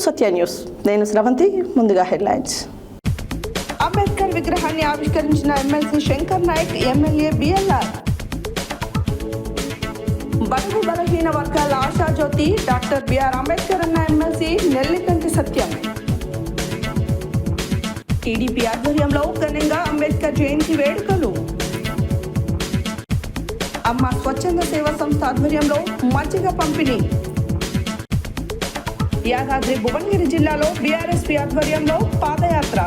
సత్య news. నేను స్రవంతి. ముందుగా headlines. Ambedkar విగ్రహాన్ని ఆవిష్కరించిన MLC Shankar Nayak, MLA BLR. బడుగు బలహీన వర్గాల ఆశాజ్యోతి డాక్టర్ బిఆర్ అంబేద్కర్ అన్న ఎమ్మెల్సీ నెల్లికంటి సత్యం. టీడీపీ ఆధ్వర్యంలో ఘనంగా అంబేద్కర్ జయంతి వేడుకలు. అమ్మ స్వచ్ఛంద సేవా సంస్థ ఆధ్వర్యంలో మజ్జిగ పంపిణీ. యాదాద్రి భువనగిరి జిల్లాలో బీఆర్ఎస్పీ ఆధ్వర్యంలో పాదయాత్ర.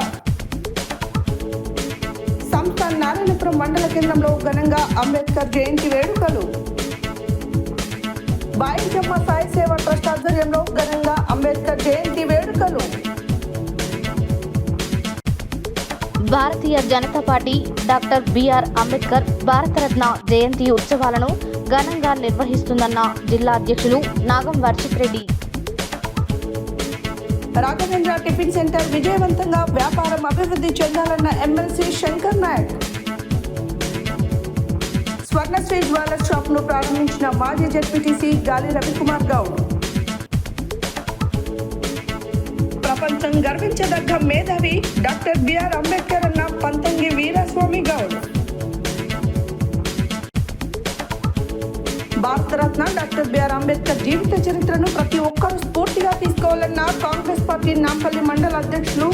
సంస్థ నారాయణపురం మండల కేంద్రంలో ఘనంగా అంబేద్కర్ జయంతి వేడుకలు. బాయిజమ్మ సాయి సేవా ట్రస్ట్ ఆధ్వర్యంలో ఘనంగా అంబేద్కర్ జయంతి వేడుకలు. Bharatiya Janata Party doctor BR Ambedkar Bharat Ratna Jayanti ఉత్సవాలను ఘనంగా నిర్వహిస్తుందన్న జిల్లా అధ్యక్షులు నాగం వర్షిత్ రెడ్డి. రాఘవేంద్ర టిఫిన్ సెంటర్ విజయవంతంగా వ్యాపారం అభివృద్ధి చెందాలన్న MLC Shankar Nayak. Swarnasri jewellers shop ను ప్రారంభించిన మాజీ జెడ్పీటీసీ గాలి రవికుమార్ గౌడ్. ప్రపంచం గర్వించదగ్గ మేధావి డాక్టర్ బిఆర్ అంబేద్కర్ అన్న పంతంగి వీరస్వామి గౌడ్. భారతరత్న డాక్టర్ బిఆర్ అంబేద్కర్ జీవిత చరిత్రను ప్రతి ఒక్కరూ స్ఫూర్తిగా తీసుకోవాలన్న కాంగ్రెస్ పార్టీ నాంపల్లి మండల అధ్యక్షులు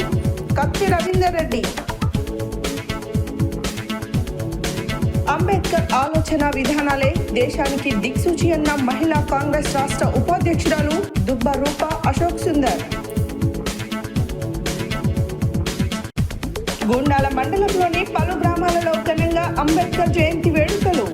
కత్తి రవీందర్ రెడ్డి. అంబేద్కర్ ఆలోచన విధానాలే దేశానికి దిక్సూచి అన్న మహిళా కాంగ్రెస్ రాష్ట్ర ఉపాధ్యక్షురాలు దుబ్బ రూప అశోక్ సుందర్. గూండాల మండలంలోని పలు గ్రామాలలో ఘనంగా అంబేద్కర్ జయంతి వేడుకలు.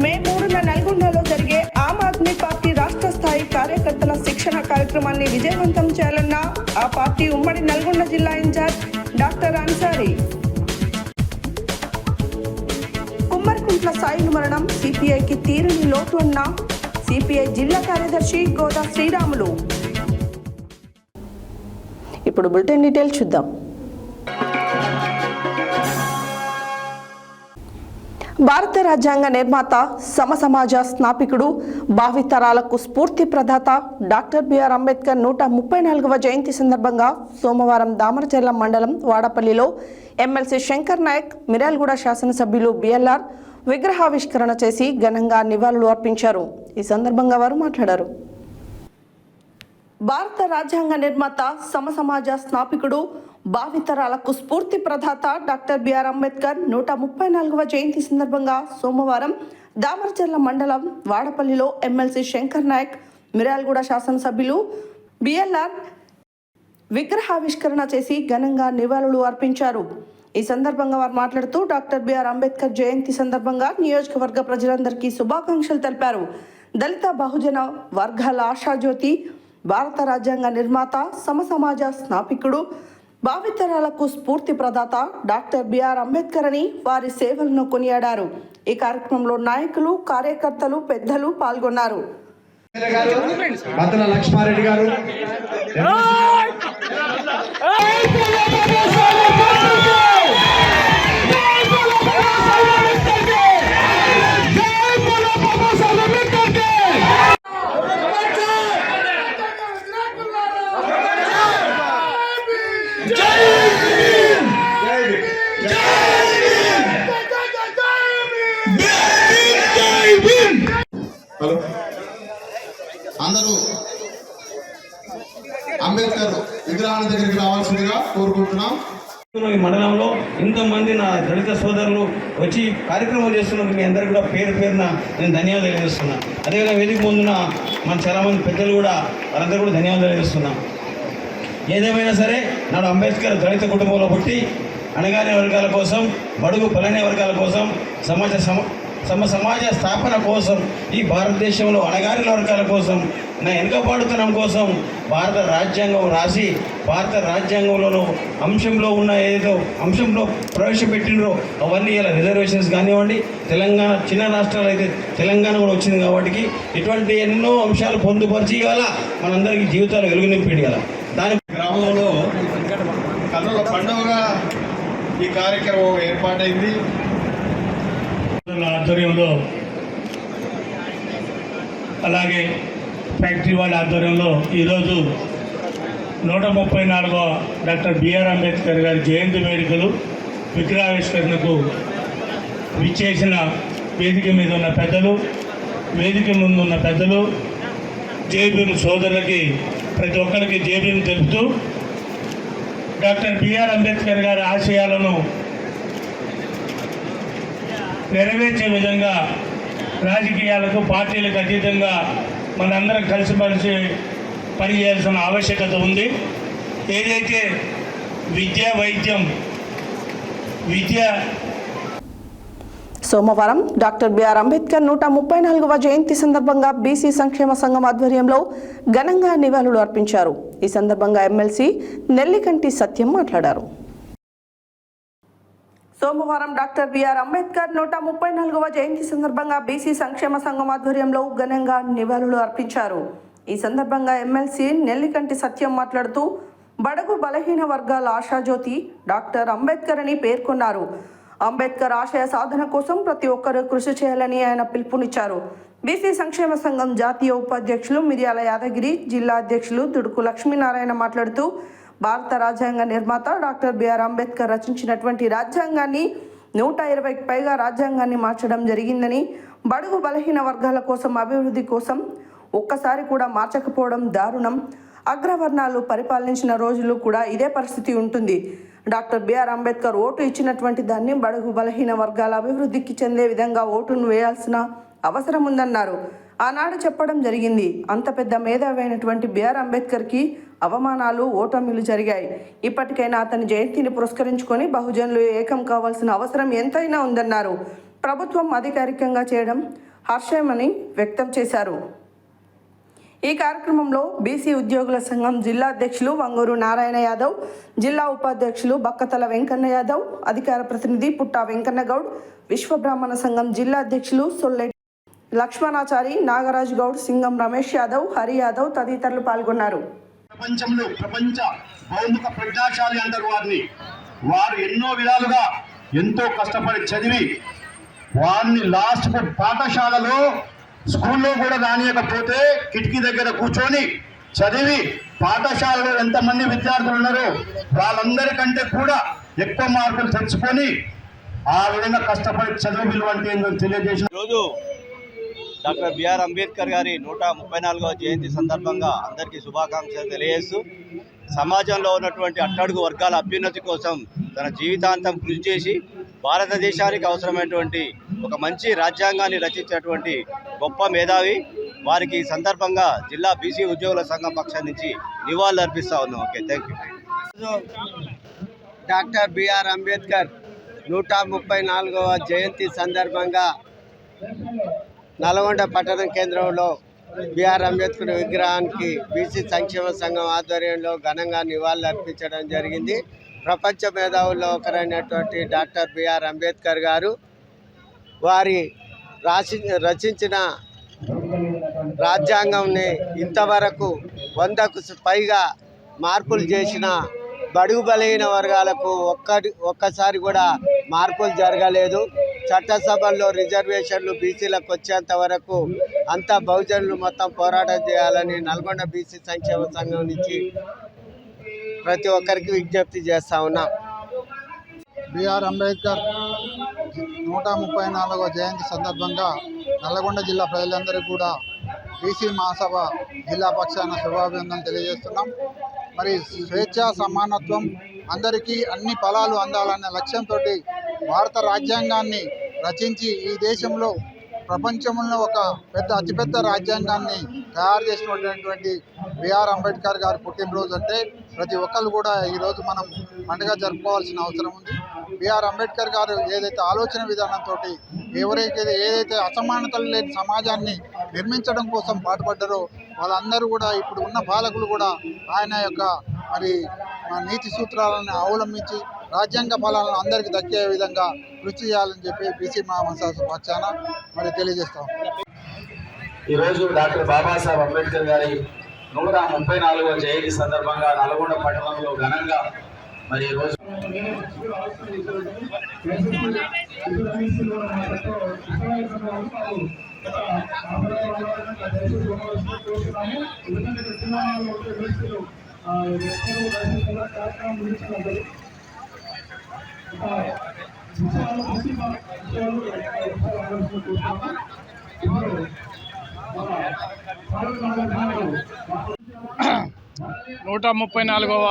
మే 3న నల్గొండలో జరిగే ఆమ్ ఆద్మీ పార్టీ రాష్ట్ర స్థాయి కార్యకర్తల శిక్షణ కార్యక్రమాన్ని విజయవంతం చేయాలన్న ఆ పార్టీ ఉమ్మడి నల్గొండ జిల్లా ఇన్ఛార్జ్ డాక్టర్ అన్సారీ. కుమ్మరికుంట్ల సాయిలు మరణం సిపిఐకి తీరని లోటు అన్న సిపిఐ జిల్లా కార్యదర్శి గోదా శ్రీరాములు. ఇప్పుడు బులెటిన్ డీటెయిల్ చూద్దాం. భారత రాజ్యాంగ నిర్మాత, సమసమాజ స్థాపికుడు, భావితరాలకు స్ఫూర్తి ప్రదాత డాక్టర్ బిఆర్ అంబేద్కర్ 134వ జయంతి సందర్భంగా సోమవారం దామరచర్ల మండలం వాడపల్లిలో ఎమ్మెల్సీ శంకర్ నాయక్, మిర్యాలగూడ శాసనసభ్యులు బిఎల్ఆర్ విగ్రహావిష్కరణ చేసి ఘనంగా నివాళులు అర్పించారు. ఈ సందర్భంగా వారు మాట్లాడారు. భారత రాజ్యాంగ నిర్మాత, సమసమాజ స్థాపికుడు, భావితరాలకు స్ఫూర్తి ప్రదాత డాక్టర్ బిఆర్ అంబేద్కర్ 134వ జయంతి సందర్భంగా సోమవారం దామరచర్ల మండలం వాడపల్లిలో ఎమ్మెల్సీ శంకర్ నాయక్, మిర్యాలగూడ శాసనసభ్యులు బిఎల్ఆర్ విగ్రహావిష్కరణ చేసి ఘనంగా నివాళులు అర్పించారు. ఈ సందర్భంగా వారు మాట్లాడుతూ డాక్టర్ బిఆర్ అంబేద్కర్ జయంతి సందర్భంగా నియోజకవర్గ ప్రజలందరికీ శుభాకాంక్షలు తెలిపారు. దళిత బహుజన వర్గాల ఆశాజ్యోతి, భారత రాజ్యాంగ నిర్మాత, సమసమాజ స్థాపికుడు, భావితరాలకు స్ఫూర్తి ప్రదాత డాక్టర్ బిఆర్ అంబేద్కర్ అని వారి సేవలను కొనియాడారు. ఈ కార్యక్రమంలో నాయకులు, కార్యకర్తలు, పెద్దలు పాల్గొన్నారు. లక్ష్మారెడ్డి గారు, అందరూ అంబేద్కర్ విగ్రహాల దగ్గరికి రావాల్సిందిగా కోరుకుంటున్నాం. ఈ మండలంలో ఇంతమంది నా దళిత సోదరులు వచ్చి కార్యక్రమం చేస్తున్నందుకు మీ అందరికీ కూడా పేరు పేరున నేను ధన్యవాదాలు తెలియజేస్తున్నాను. అదేవిధంగా వేదిక ముందున మన చాలామంది పెద్దలు కూడా వారందరూ కూడా ధన్యవాదాలు తెలియజేస్తున్నాం. ఏదేమైనా సరే నాడు అంబేద్కర్ దళిత కుటుంబంలో పుట్టి అణగారిన వర్గాల కోసం, బడుగు బలైన వర్గాల కోసం, సమాజ స్థాపన కోసం, ఈ భారతదేశంలో అణగారిన వర్గాల కోసం, నా వెనుకబాటుతనం కోసం భారత రాజ్యాంగం రాసి, భారత రాజ్యాంగంలో అంశంలో ఉన్న ఏదో అంశంలో ప్రవేశపెట్టినరో అవన్నీ ఇలా రిజర్వేషన్స్ కానివ్వండి, తెలంగాణ చిన్న రాష్ట్రాలు అయితే తెలంగాణ కూడా వచ్చింది కాబట్టి ఇటువంటి ఎన్నో అంశాలు పొందుపరిచి గల మనందరికీ జీవితాలు వెలుగు నింపేయగల దాని గ్రామంలో కన్నుల పండుగగా ఈ కార్యక్రమం ఏర్పాటైంది. ఆధ్వర్యంలో అలాగే ఫ్యాక్టరీ వాళ్ళ ఆధ్వర్యంలో ఈరోజు 134వ డాక్టర్ బిఆర్ అంబేద్కర్ గారి జయంతి వేడుకలు విగ్రహావిష్కరణకు విచ్చేసిన వేదిక మీద ఉన్న పెద్దలు, వేదిక ముందు ఉన్న పెద్దలు, జేబీఎం సోదరులకి ప్రతి ఒక్కరికి జేబీఎం తెలుపుతూ డాక్టర్ బిఆర్ అంబేద్కర్ గారి ఆశయాలను నెరవేర్చే విధంగా రాజకీయాలకు, పార్టీలకు అతీతంగా మనందరం కలిసిమెలిసి పనిచేయాల్సిన ఆవశ్యకత ఉంది. ఏదైతే విద్య, వైద్యం, సోమవారం డాక్టర్ బిఆర్ అంబేద్కర్ 134వ జయంతి సందర్భంగా బీసీ సంక్షేమ సంఘం ఆధ్వర్యంలో ఘనంగా నివాళులు అర్పించారు. ఈ సందర్భంగా ఎమ్మెల్సీ నెల్లికంటి సత్యం మాట్లాడారు. సోమవారం డాక్టర్ బిఆర్ అంబేద్కర్ 134వ జయంతి సందర్భంగా బీసీ సంక్షేమ సంఘం ఆధ్వర్యంలో ఘనంగా నివాళులు అర్పించారు. ఈ సందర్భంగా ఎమ్మెల్సీ నెల్లికంటి సత్యం మాట్లాడుతూ బడుగు బలహీన వర్గాల ఆశాజ్యోతి డాక్టర్ అంబేద్కర్ అని పేర్కొన్నారు. అంబేద్కర్ ఆశయ సాధన కోసం ప్రతి ఒక్కరూ కృషి చేయాలని ఆయన పిలుపునిచ్చారు. బీసీ సంక్షేమ సంఘం జాతీయ ఉపాధ్యక్షులు మిర్యాల యాదగిరి, జిల్లా అధ్యక్షులు దుడుకు లక్ష్మీనారాయణ మాట్లాడుతూ భారత రాజ్యాంగ నిర్మాత డాక్టర్ బిఆర్ అంబేద్కర్ రచించినటువంటి రాజ్యాంగాన్ని 120కి పైగా రాజ్యాంగాన్ని మార్చడం జరిగిందని, బడుగు బలహీన వర్గాల కోసం, అభివృద్ధి కోసం ఒక్కసారి కూడా మార్చకపోవడం దారుణం. అగ్రవర్ణాలు పరిపాలించిన రోజులు కూడా ఇదే పరిస్థితి ఉంటుంది. డాక్టర్ బిఆర్ అంబేద్కర్ ఓటు ఇచ్చినటువంటి దాన్ని బడుగు బలహీన వర్గాల అభివృద్ధికి చెందే విధంగా ఓటును వేయాల్సిన అవసరం ఉందన్నారు. ఆనాడు చెప్పడం జరిగింది. అంత పెద్ద మేధావి అయినటువంటి బిఆర్ అంబేద్కర్కి అవమానాలు, ఓటమిలు జరిగాయి. ఇప్పటికైనా అతని జయంతిని పురస్కరించుకొని బహుజనులు ఏకం కావాల్సిన అవసరం ఎంతైనా ఉందన్నారు. ప్రభుత్వం అధికారికంగా చేయడం హర్షమని వ్యక్తం చేశారు. ఈ కార్యక్రమంలో బీసీ ఉద్యోగుల సంఘం జిల్లా అధ్యక్షులు వంగూరు నారాయణ యాదవ్, జిల్లా ఉపాధ్యక్షులు బక్కతల వెంకన్న యాదవ్, అధికార ప్రతినిధి పుట్టా వెంకన్న గౌడ్, విశ్వబ్రాహ్మణ సంఘం జిల్లా అధ్యక్షులు సొల్లె లక్ష్మణాచారి, నాగరాజ్ గౌడ్, సింగం రమేష్ యాదవ్, హరి యాదవ్ తదితరులు పాల్గొన్నారు. ప్రపంచంలో ప్రపంచ బహుముఖ ప్రజ్ఞాశాలి అంటారు వారిని. వారు ఎన్నో విధాలుగా ఎంతో కష్టపడి చదివి వారిని లాస్ట్ పాఠశాలలో, స్కూల్లో కూడా రానియకపోతే కిటికీ దగ్గర కూర్చొని చదివి పాఠశాలలో ఎంతమంది విద్యార్థులు ఉన్నారో వాళ్ళందరికంటే కూడా ఎక్కువ మార్కులు తెచ్చుకొని ఆ విధంగా కష్టపడి చదువు విలువ అంటే ఏంటో తెలియజేసిన రోజు డాక్టర్ బిఆర్ అంబేద్కర్ గారి 134వ జయంతి సందర్భంగా అందరికీ శుభాకాంక్షలు తెలియజేస్తూ, సమాజంలో ఉన్నటువంటి అట్టడుగు వర్గాల అభ్యున్నతి కోసం తన జీవితాంతం కృషి చేసి భారతదేశానికి అవసరమైనటువంటి ఒక మంచి రాజ్యాంగాన్ని రచించినటువంటి గొప్ప మేధావి. వారికి సందర్భంగా జిల్లా బీసీ ఉద్యోగుల సంఘం పక్షం నుంచి నివాళులు అర్పిస్తా ఉన్నాం. Okay, thank you. Doctor BR Ambedkar 134వ జయంతి సందర్భంగా నల్గొండ పట్టణ కేంద్రంలో బిఆర్ అంబేద్కర్ విగ్రహానికి బీసీ సంక్షేమ సంఘం ఆధ్వర్యంలో ఘనంగా నివాళులు అర్పించడం జరిగింది. ప్రపంచ మేధావుల్లో ఒకరైనటువంటి డాక్టర్ బిఆర్ అంబేద్కర్ గారు వారి రచించిన రాజ్యాంగంని ఇంతవరకు 100కు పైగా మార్పులు చేసిన బడుగు బలహీన వర్గాలకు ఒక్కసారి కూడా మార్పులు జరగలేదు. చట్టసభల్లో రిజర్వేషన్లు బీసీలకు వచ్చేంత వరకు అంతా బహుజనులు మొత్తం పోరాటం చేయాలని నల్గొండ బీసీ సంక్షేమ సంఘం నుంచి ప్రతి ఒక్కరికి విజ్ఞప్తి చేస్తా ఉన్నాం. బిఆర్ అంబేద్కర్ 134వ జయంతి సందర్భంగా నల్లగొండ జిల్లా ప్రజలందరికీ కూడా బీసీ మహాసభ జిల్లా పక్షాన శుభాభినందనలు తెలియజేస్తున్నాం. మరి స్వేచ్ఛ, సమానత్వం, అందరికీ అన్ని ఫలాలు అందాలనే లక్ష్యంతో భారత రాజ్యాంగాన్ని రచించి ఈ దేశంలో ప్రపంచంలో ఒక అతిపెద్ద రాజ్యాంగాన్ని తయారు చేసినటువంటి బిఆర్ అంబేద్కర్ గారి పుట్టినరోజు అంటే ప్రతి ఒక్కరు కూడా ఈరోజు మనం పండుగ జరుపుకోవాల్సిన అవసరం ఉంది. బిఆర్ అంబేద్కర్ గారు ఏదైతే ఆలోచన విధానంతో ఏదైతే అసమానతలు లేని సమాజాన్ని నిర్మించడం కోసం పాటుపడ్డారో వాళ్ళందరూ కూడా ఇప్పుడు ఉన్న పాలకులు కూడా ఆయన యొక్క నీతి సూత్రాలను అవలంబించి రాజ్యాంగ ఫలాలను అందరికీ దక్కే విధంగా కృషి చేయాలని చెప్పి బీసీ మహాసభ పక్షాన తెలియజేస్తాం. ఈరోజు డాక్టర్ బాబాసాహెబ్ అంబేద్కర్ గారి 134వ జయంతి సందర్భంగా నల్గొండ పట్టణంలో ఘనంగా మరి ఈ రోజు నూట 34వ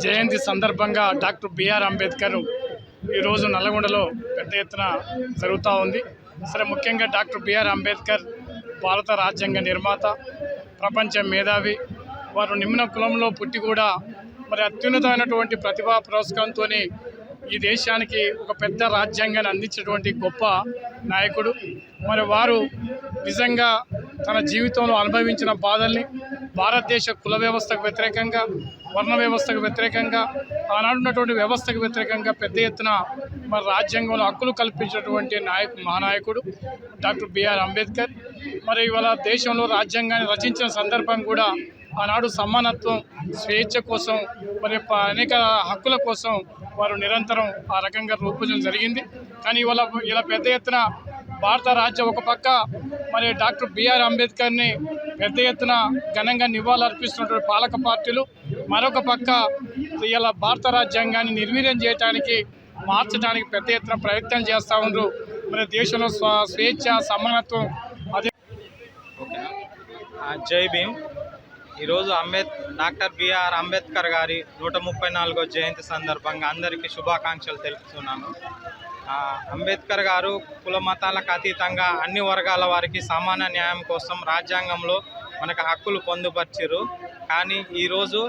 జయంతి సందర్భంగా డాక్టర్ బిఆర్ అంబేద్కర్ ఈరోజు నల్లగొండలో పెద్ద ఎత్తున జరుగుతూ ఉంది. సరే, ముఖ్యంగా డాక్టర్ బిఆర్ అంబేద్కర్ భారత రాజ్యాంగ నిర్మాత, ప్రపంచ మేధావి. వారు నిమ్న కులంలో పుట్టి కూడా మరి అత్యున్నతమైనటువంటి ప్రతిభా పురస్కారంతో ఈ దేశానికి ఒక పెద్ద రాజ్యాంగాన్ని అందించినటువంటి గొప్ప నాయకుడు. మరి వారు నిజంగా తన జీవితంలో అనుభవించిన బాధల్ని భారతదేశ కుల వ్యవస్థకు వ్యతిరేకంగా, వర్ణ వ్యవస్థకు వ్యతిరేకంగా, ఆనాడున్నటువంటి వ్యవస్థకు వ్యతిరేకంగా పెద్ద ఎత్తున మరి రాజ్యాంగంలో హక్కులు కల్పించినటువంటి మహానాయకుడు డాక్టర్ బిఆర్ అంబేద్కర్. మరి ఇవాళ దేశంలో రాజ్యాంగాన్ని రచించిన సందర్భం కూడా ఆనాడు సమానత్వం, స్వేచ్ఛ కోసం, మరి అనేక హక్కుల కోసం వారు నిరంతరం ఆ రకంగా రూపొందించడం జరిగింది. కానీ ఇలా పెద్ద ఎత్తున భారత రాజ్యం ఒక పక్క మరి డాక్టర్ బిఆర్ అంబేద్కర్ని పెద్ద ఎత్తున ఘనంగా నివాళులర్పిస్తున్నటువంటి పాలక పార్టీలు, మరొక పక్క ఇలా భారత రాజ్యాంగాన్ని నిర్వీర్యం చేయడానికి, మార్చడానికి పెద్ద ఎత్తున ప్రయత్నం చేస్తూ ఉన్నారు. మరి దేశంలో స్వేచ్ఛ, సమానత్వం అదే. జై భీమ్. ఈరోజు డాక్టర్ బిఆర్ అంబేద్కర్ గారి 134వ జయంతి సందర్భంగా అందరికీ శుభాకాంక్షలు తెలుపుతున్నాను. అంబేద్కర్ గారు కుల మతాలకు అతీతంగా అన్ని వర్గాల వారికి సమాన న్యాయం కోసం రాజ్యాంగంలో మనకు హక్కులు పొందుపరిచారు. కానీ ఈరోజు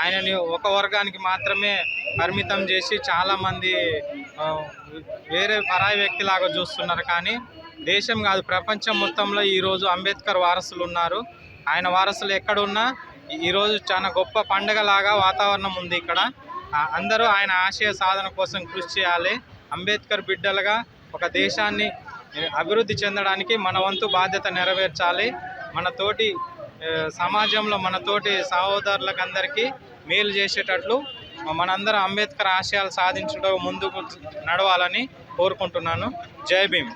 ఆయనని ఒక వర్గానికి మాత్రమే పరిమితం చేసి చాలామంది వేరే పరాయి వ్యక్తిలాగా చూస్తున్నారు. కానీ దేశం కాదు, ప్రపంచం మొత్తంలో ఈరోజు అంబేద్కర్ వారసులు ఉన్నారు. ఆయన వారసులు ఎక్కడున్నా ఈరోజు చాలా గొప్ప పండుగలాగా వాతావరణం ఉంది ఇక్కడ. అందరూ ఆయన ఆశయ సాధన కోసం కృషి చేయాలి. అంబేద్కర్ బిడ్డలుగా ఒక దేశాన్ని అభివృద్ధి చెందడానికి మన వంతు బాధ్యత నెరవేర్చాలి. మన తోటి సమాజంలో మన తోటి సహోదరులకు అందరికీ మేలు చేసేటట్లు మనందరం అంబేద్కర్ ఆశయాలు సాధించడం ముందుకు నడవాలని కోరుకుంటున్నాను. జై భీమ్.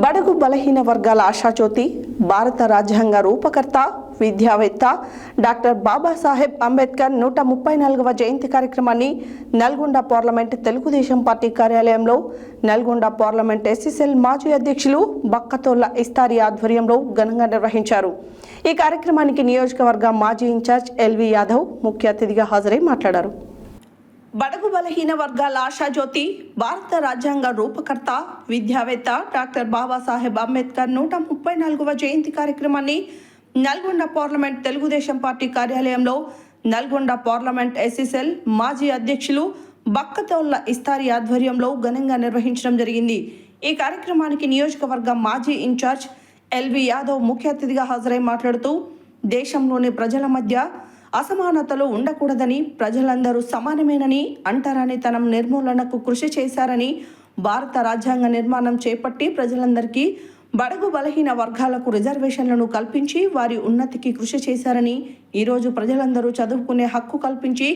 బడుగు బలహీన వర్గాల ఆశాజ్యోతి, భారత రాజ్యాంగ రూపకర్త, విద్యావేత్త డాక్టర్ బాబాసాహెబ్ అంబేద్కర్ 134వ జయంతి కార్యక్రమాన్ని నల్గొండ పార్లమెంట్ తెలుగుదేశం పార్టీ కార్యాలయంలో నల్గొండ పార్లమెంట్ ఎస్సీసెల్ మాజీ అధ్యక్షులు బక్కతోళ్ల ఇస్తారి ఆధ్వర్యంలో ఘనంగా నిర్వహించారు. ఈ కార్యక్రమానికి నియోజకవర్గ మాజీ ఇన్ఛార్జ్ ఎల్వి యాదవ్ ముఖ్య అతిథిగా హాజరై మాట్లాడారు. బడుగు బలహీన వర్గాల ఆశాజ్యోతి, భారత రాజ్యాంగ రూపకర్త, విద్యావేత్త డాక్టర్ బాబాసాహెబ్ అంబేద్కర్ 134వ జయంతి కార్యక్రమాన్ని నల్గొండ పార్లమెంట్ తెలుగుదేశం పార్టీ కార్యాలయంలో నల్గొండ పార్లమెంట్ ఎస్సీసెల్ మాజీ అధ్యక్షులు బక్కతోళ్ల ఇస్తారి ఆధ్వర్యంలో ఘనంగా నిర్వహించడం జరిగింది. ఈ కార్యక్రమానికి నియోజకవర్గ మాజీ ఇన్ఛార్జ్ ఎల్వి యాదవ్ ముఖ్య అతిథిగా హాజరై మాట్లాడుతూ దేశంలోని ప్రజల మధ్య అసమానతలు ఉండకూడదని, ప్రజలందరూ సమానమేనని, అంటరానితనం నిర్మూలనకు కృషి చేశారని, భారత రాజ్యాంగ నిర్మాణం చేపట్టి ప్రజలందరికీ బడుగు బలహీన వర్గాలకు రిజర్వేషన్లను కల్పించి వారి ఉన్నతికి కృషి చేశారని, ఈరోజు ప్రజలందరూ చదువుకునే హక్కు కల్పించి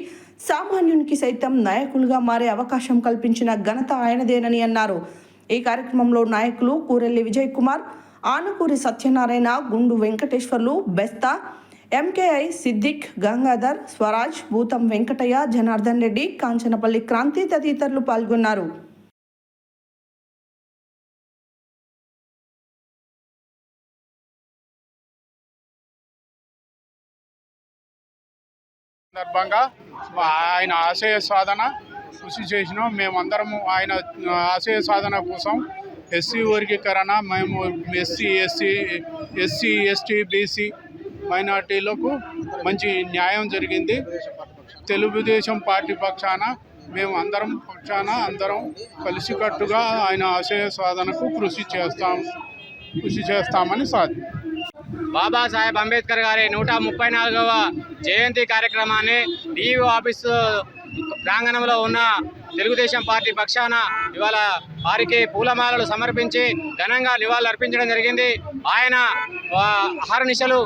సామాన్యునికి సైతం నాయకులుగా మారే అవకాశం కల్పించిన ఘనత ఆయనదేనని అన్నారు. ఈ కార్యక్రమంలో నాయకులు కూరెల్లి విజయ్ కుమార్, ఆనుకూరి సత్యనారాయణ, గుండు వెంకటేశ్వర్లు, బెస్తా, ఎంకేఐ సిద్దిక్, గంగాధర్, స్వరాజ్, భూతం వెంకటయ్య, జనార్దన్ రెడ్డి, కాంచనపల్లి క్రాంతి తదితరులు పాల్గొన్నారు. సందర్భంగా ఆయన ఆశయ సాధన కృషి చేసినాం. మేమందరము ఆయన ఆశయ సాధన కోసం ఎస్సీ వర్గీకరణ, మేము ఎస్సీ ఎస్టీ బీసీ మైనార్టీలకు మంచి న్యాయం జరిగింది. తెలుగుదేశం పార్టీ పక్షాన మేము అందరం కలిసికట్టుగా ఆయన ఆశయ సాధనకు కృషి చేస్తామని బాబాసాహెబ్ అంబేద్కర్ గారి 134వ జయంతి కార్యక్రమాన్ని డిఓ ఆఫీసు ప్రాంగణంలో ఉన్న తెలుగుదేశం పార్టీ పక్షాన ఇవాళ వారికి పూలమాలలు సమర్పించి ఘనంగా నివాళులు అర్పించడం జరిగింది. ఆయన అహర్నిశలు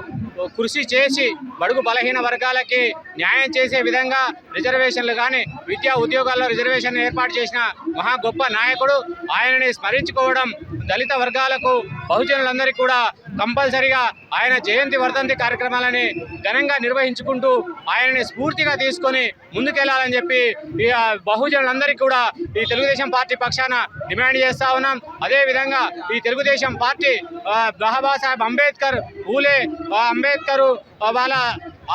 కృషి చేసి బడుగు బలహీన వర్గాలకి న్యాయం చేసే విధంగా రిజర్వేషన్లు కానీ విద్యా ఉద్యోగాల్లో రిజర్వేషన్ ఏర్పాటు చేసిన మహా గొప్ప నాయకుడు. ఆయనని స్మరించుకోవడం దళిత వర్గాలకు బహుజనులందరికీ కూడా కంపల్సరిగా ఆయన జయంతి వర్ధంతి కార్యక్రమాలని ఘనంగా నిర్వహించుకుంటూ ఆయనని స్ఫూర్తిగా తీసుకొని ముందుకెళ్లాలని చెప్పి ఈ బహుజనులందరికీ కూడా ఈ తెలుగుదేశం పార్టీ పక్షాన డిమాండ్ చేస్తా ఉన్నాం. అదేవిధంగా ఈ తెలుగుదేశం పార్టీ బాబాసాహెబ్ అంబేద్కర్ ఊలే అంబేద్కర్ వాళ్ళ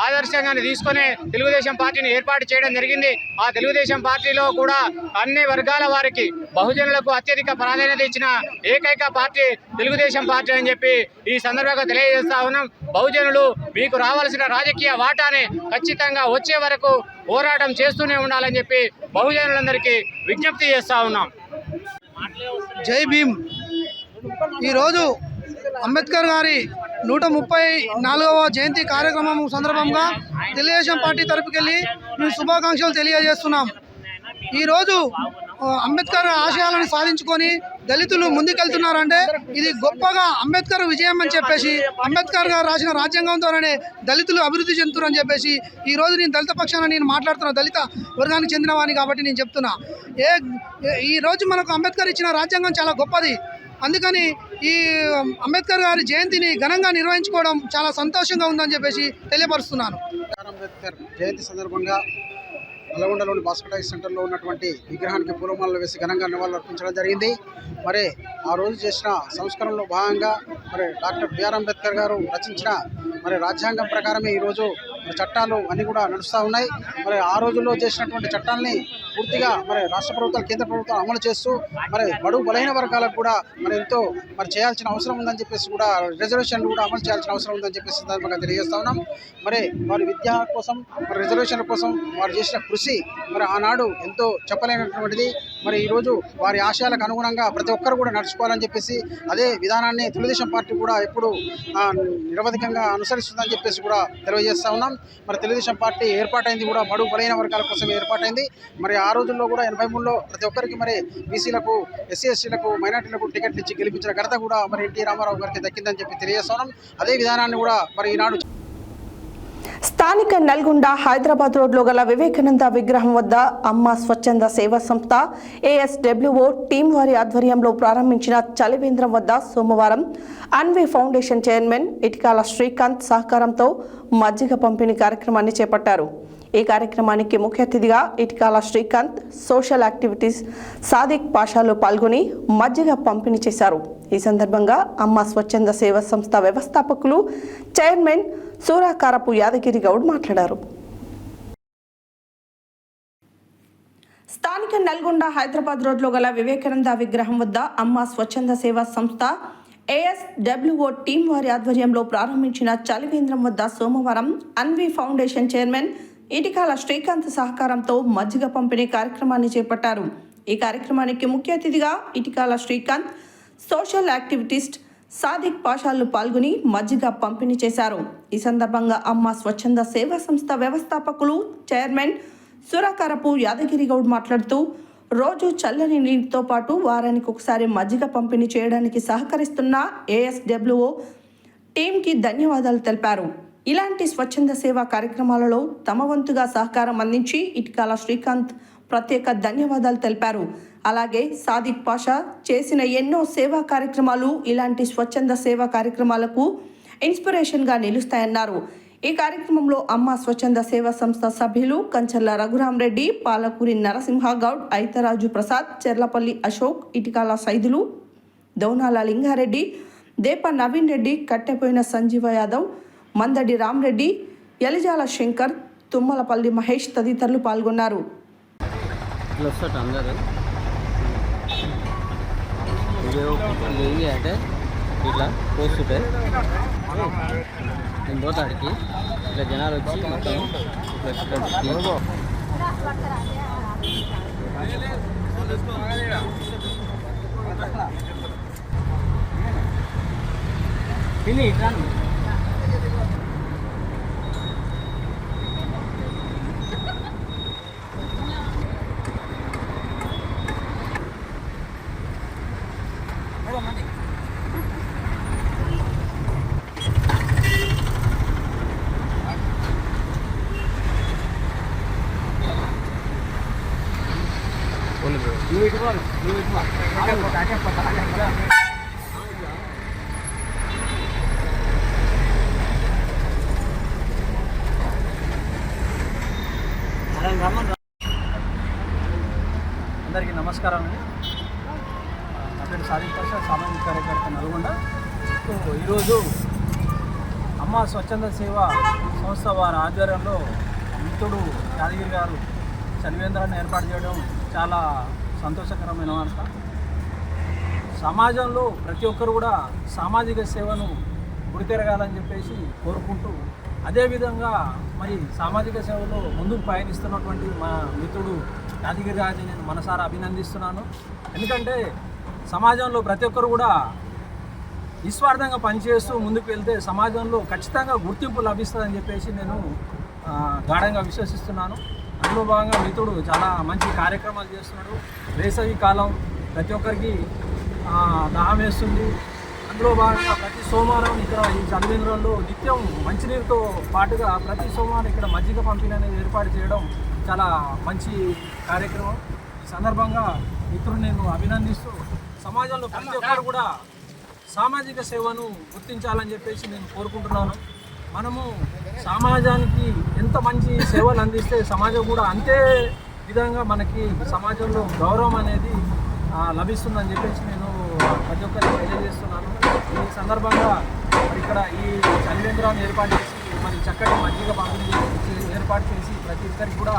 ఆదర్శంగాన్ని తీసుకొని తెలుగుదేశం పార్టీని ఏర్పాటు చేయడం జరిగింది. ఆ తెలుగుదేశం పార్టీలో కూడా అన్ని వర్గాల వారికి బహుజనులకు అత్యధిక ప్రాధాన్యత ఇచ్చిన ఏకైక పార్టీ తెలుగుదేశం పార్టీ అని చెప్పి ఈ సందర్భంగా తెలియజేస్తా ఉన్నాం. బహుజనులు మీకు రావాల్సిన రాజకీయ వాటాని ఖచ్చితంగా వచ్చే వరకు పోరాటం చేస్తూనే ఉండాలని చెప్పి బహుజనులందరికీ విజ్ఞప్తి చేస్తా ఉన్నాం. జై భీమ్. ఈరోజు అంబేద్కర్ గారి 134వ జయంతి కార్యక్రమం సందర్భంగా తెలుగుదేశం పార్టీ తరపుకెళ్ళి మేము శుభాకాంక్షలు తెలియజేస్తున్నాం. ఈరోజు అంబేద్కర్ ఆశయాలను సాధించుకొని దళితులు ముందుకెళ్తున్నారంటే ఇది గొప్పగా అంబేద్కర్ విజయం అని చెప్పేసి, అంబేద్కర్ గారు రాసిన రాజ్యాంగంతోనే దళితులు అభివృద్ధి చెందుతారని చెప్పేసి ఈరోజు నేను దళిత పక్షాన నేను మాట్లాడుతున్నా, దళిత వర్గానికి చెందిన వాడిని కాబట్టి నేను చెప్తున్నా. ఈరోజు మనకు అంబేద్కర్ ఇచ్చిన రాజ్యాంగం చాలా గొప్పది. అందుకని ఈ అంబేద్కర్ గారి జయంతిని ఘనంగా నిర్వహించుకోవడం చాలా సంతోషంగా ఉందని చెప్పేసి తెలియపరుస్తున్నాను. అంబేద్కర్ జయంతి సందర్భంగా నల్గొండలోని బాస్కెట్ సెంటర్లో ఉన్నటువంటి విగ్రహానికి పూలమాలలు వేసి ఘనంగా నివాళులు అర్పించడం జరిగింది. మరి ఆ రోజు చేసిన సంస్కరణలో భాగంగా మరి డాక్టర్ బిఆర్ అంబేద్కర్ గారు రచించిన మరి రాజ్యాంగం ప్రకారమే ఈరోజు చట్టాలు అన్నీ కూడా నడుస్తూ ఉన్నాయి. మరి ఆ రోజుల్లో చేసినటువంటి చట్టాలని పూర్తిగా మరి రాష్ట్ర ప్రభుత్వాలు, కేంద్ర ప్రభుత్వం అమలు చేస్తూ మరి బడుగు బలహీన వర్గాలకు కూడా మరి ఎంతో మరి చేయాల్సిన అవసరం ఉందని చెప్పేసి కూడా రిజర్వేషన్లు కూడా అమలు చేయాల్సిన అవసరం ఉందని చెప్పేసి సందర్భంగా తెలియజేస్తా ఉన్నాం. మరి వారి విద్య కోసం, మరి రిజర్వేషన్ల కోసం వారు చేసిన కృషి మరి ఆనాడు ఎంతో చెప్పలేనటువంటిది. మరి ఈరోజు వారి ఆశయాలకు అనుగుణంగా ప్రతి ఒక్కరు కూడా నడుచుకోవాలని చెప్పేసి అదే విధానాన్ని తెలుగుదేశం పార్టీ కూడా ఎప్పుడు నిరవధికంగా అనుసరిస్తుందని చెప్పేసి కూడా తెలియజేస్తా ఉన్నాం. మరి తెలుగుదేశం పార్టీ ఏర్పాటైంది కూడా బడుగు బలహీన వర్గాల కోసం ఏర్పాటైంది. మరి ఆ రోజుల్లో కూడా 83లో ప్రతి ఒక్కరికి మరి బీసీలకు, ఎస్సీ ఎస్టీలకు, మైనార్టీలకు టికెట్లు ఇచ్చి గెలిపించిన ఘనత కూడా మరి ఎన్టీ రామారావు గారికి దక్కిందని చెప్పి తెలియజేస్తా ఉన్నాం. అదే విధానాన్ని కూడా మరి ఈనాడు స్థానిక నల్గొండ హైదరాబాద్ రోడ్లో గల వివేకానంద విగ్రహం వద్ద అమ్మ స్వచ్ఛంద సేవా సంస్థ ASWO టీం వారి ఆధ్వర్యంలో ప్రారంభించిన చలివేంద్రం వద్ద సోమవారం anyway foundation chairman Itikala Srikanth సహకారంతో మజ్జిగ పంపిణీ కార్యక్రమాన్ని చేపట్టారు. ఈ కార్యక్రమానికి ముఖ్య అతిథిగా ఇటికాల శ్రీకాంత్, సోషల్ యాక్టివిటీస్ సాదిక్ పాషాలు పాల్గొని మజ్జిగ పంపిణీ చేశారు. ఈ సందర్భంగా అమ్మ స్వచ్ఛంద సేవా సంస్థ వ్యవస్థాపకులు చైర్మన్ సూరాకారపు యాదగిరి గౌడ్ మాట్లాడారు. స్థానిక నల్గొండ హైదరాబాద్ రోడ్లో గల వివేకానంద విగ్రహం వద్ద అమ్మ స్వచ్ఛంద సేవా సంస్థ ASWO టీం వారి ఆధ్వర్యంలో ప్రారంభించిన చలివేంద్రం వద్ద సోమవారం అన్వీ ఫౌండేషన్ చైర్మన్ ఇటికాల శ్రీకాంత్ సహకారంతో మజ్జిగ పంపిణీ కార్యక్రమాన్ని చేపట్టారు. ఈ కార్యక్రమానికి ముఖ్య అతిథిగా ఇటికాల శ్రీకాంత్, సోషల్ యాక్టివిటిస్ట్ సాదిక్ పాషాలు పాల్గొని మజ్జిగ పంపిణీ చేశారు. ఈ సందర్భంగా అమ్మ స్వచ్ఛంద సేవా సంస్థ వ్యవస్థాపకులు చైర్మన్ సురాకారపు యాదగిరి గౌడ్ మాట్లాడుతూ రోజు చల్లని నీటితో పాటు వారానికి ఒకసారి మజ్జిగ పంపిణీ చేయడానికి సహకరిస్తున్న ASWO టీంకి ధన్యవాదాలు తెలిపారు. ఇలాంటి స్వచ్ఛంద సేవా కార్యక్రమాలలో తమ వంతుగా సహకారం అందించి ఇటికాల శ్రీకాంత్ ప్రత్యేక ధన్యవాదాలు తెలిపారు. అలాగే సాదిక్ పాషా చేసిన ఎన్నో సేవా కార్యక్రమాలు ఇలాంటి స్వచ్ఛంద సేవా కార్యక్రమాలకు ఇన్స్పిరేషన్గా నిలుస్తాయన్నారు. ఈ కార్యక్రమంలో అమ్మ స్వచ్ఛంద సేవా సంస్థ సభ్యులు కంచర్ల రఘురామరెడ్డి, పాలకూరి నరసింహగౌడ్, ఐతరాజు ప్రసాద్, చెర్లపల్లి అశోక్, ఇటికాల సైదులు, దౌనాల లింగారెడ్డి, దేప నవీన్ రెడ్డి, కట్టెపోయిన సంజీవ యాదవ్, మందడి రామరెడ్డి, యలిజాల శంకర్, తుమ్మలపల్లి మహేష్ తదితరులు పాల్గొన్నారు. అంటే ఇట్లా పోస్తుంటే నేను పోతాడికి ఇట్లా జనాలు వచ్చి మొత్తం తిని ఇట్లా అందరికీ నమస్కారం అండి. నా పేరు సాదిక్ పాషా, సామాజిక కార్యకర్త నల్గొండ. ఈరోజు అమ్మ స్వచ్ఛంద సేవ సంస్థ వారి ఆధ్వర్యంలో మిత్రుడు యాదగిరి గారు చలివేంద్రాన్ని ఏర్పాటు చేయడం చాలా సంతోషకరమైన వార్త. సమాజంలో ప్రతి ఒక్కరు కూడా సామాజిక సేవను గురితెరగాలని చెప్పేసి కోరుకుంటూ, అదేవిధంగా మరి సామాజిక సేవలో ముందుకు పయనిస్తున్నటువంటి మా మిత్రుడు యాదగిరి గారిని నేను మనసారా అభినందిస్తున్నాను. ఎందుకంటే సమాజంలో ప్రతి ఒక్కరు కూడా నిస్వార్థంగా పనిచేస్తూ ముందుకు వెళ్తే సమాజంలో ఖచ్చితంగా గుర్తింపు లభిస్తుందని చెప్పేసి నేను గాఢంగా విశ్వసిస్తున్నాను. అందులో భాగంగా మిత్రుడు చాలా మంచి కార్యక్రమాలు చేస్తున్నాడు. వేసవి కాలం ప్రతి ఒక్కరికి దాహం వేస్తుంది. అందులో భాగంగా ప్రతి సోమవారం ఇక్కడ ఈ చలివేంద్రంలో నిత్యం మంచినీరుతో పాటుగా ప్రతి సోమవారం ఇక్కడ మజ్జిగ పంపిణీ అనేది ఏర్పాటు చేయడం చాలా మంచి కార్యక్రమం. ఈ సందర్భంగా మిత్రుడు నేను అభినందిస్తూ, సమాజంలో ప్రతి ఒక్కరు కూడా సామాజిక సేవను గుర్తించాలని చెప్పేసి నేను కోరుకుంటున్నాను. మనము సమాజానికి ఎంత మంచి సేవలు అందిస్తే సమాజం కూడా అంతే విధంగా మనకి సమాజంలో గౌరవం అనేది లభిస్తుందని చెప్పేసి నేను ప్రతి ఒక్కరికి తెలియజేస్తున్నాను. ఈ సందర్భంగా మరి ఇక్కడ ఈ చలివేంద్రాన్ని ఏర్పాటు చేసి మరి చక్కటి మజ్జిగ పంపిణీ ఏర్పాటు చేసి ప్రతి ఒక్కరికి కూడా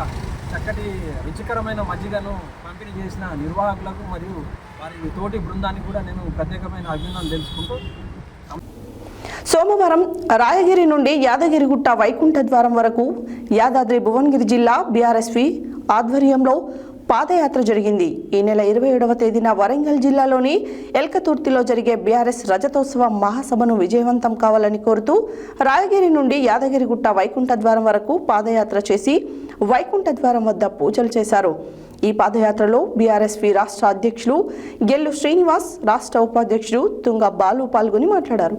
చక్కటి రుచికరమైన మజ్జిగను పంపిణీ చేసిన నిర్వాహకులకు మరియు వారి తోటి బృందానికి కూడా నేను ప్రత్యేకమైన అభినందనలు తెలుసుకుంటూ, సోమవారం రాయగిరి నుండి యాదగిరిగుట్ట వైకుంఠ ద్వారం వరకు యాదాద్రి భువనగిరి జిల్లా బీఆర్ఎస్పీ ఆధ్వర్యంలో పాదయాత్ర జరిగింది. ఈ నెల 27వ తేదీన వరంగల్ జిల్లాలోని ఎల్కతుర్తిలో జరిగే బీఆర్ఎస్ రజతోత్సవ మహాసభను విజయవంతం కావాలని కోరుతూ రాయగిరి నుండి యాదగిరిగుట్ట వైకుంఠ ద్వారం వరకు పాదయాత్ర చేసి వైకుంఠ ద్వారం వద్ద పూజలు చేశారు. ఈ పాదయాత్రలో బీఆర్ఎస్పీ రాష్ట్ర అధ్యక్షులు గెల్లు శ్రీనివాస్, రాష్ట్ర ఉపాధ్యక్షుడు తుంగ బాలు పాల్గొని మాట్లాడారు.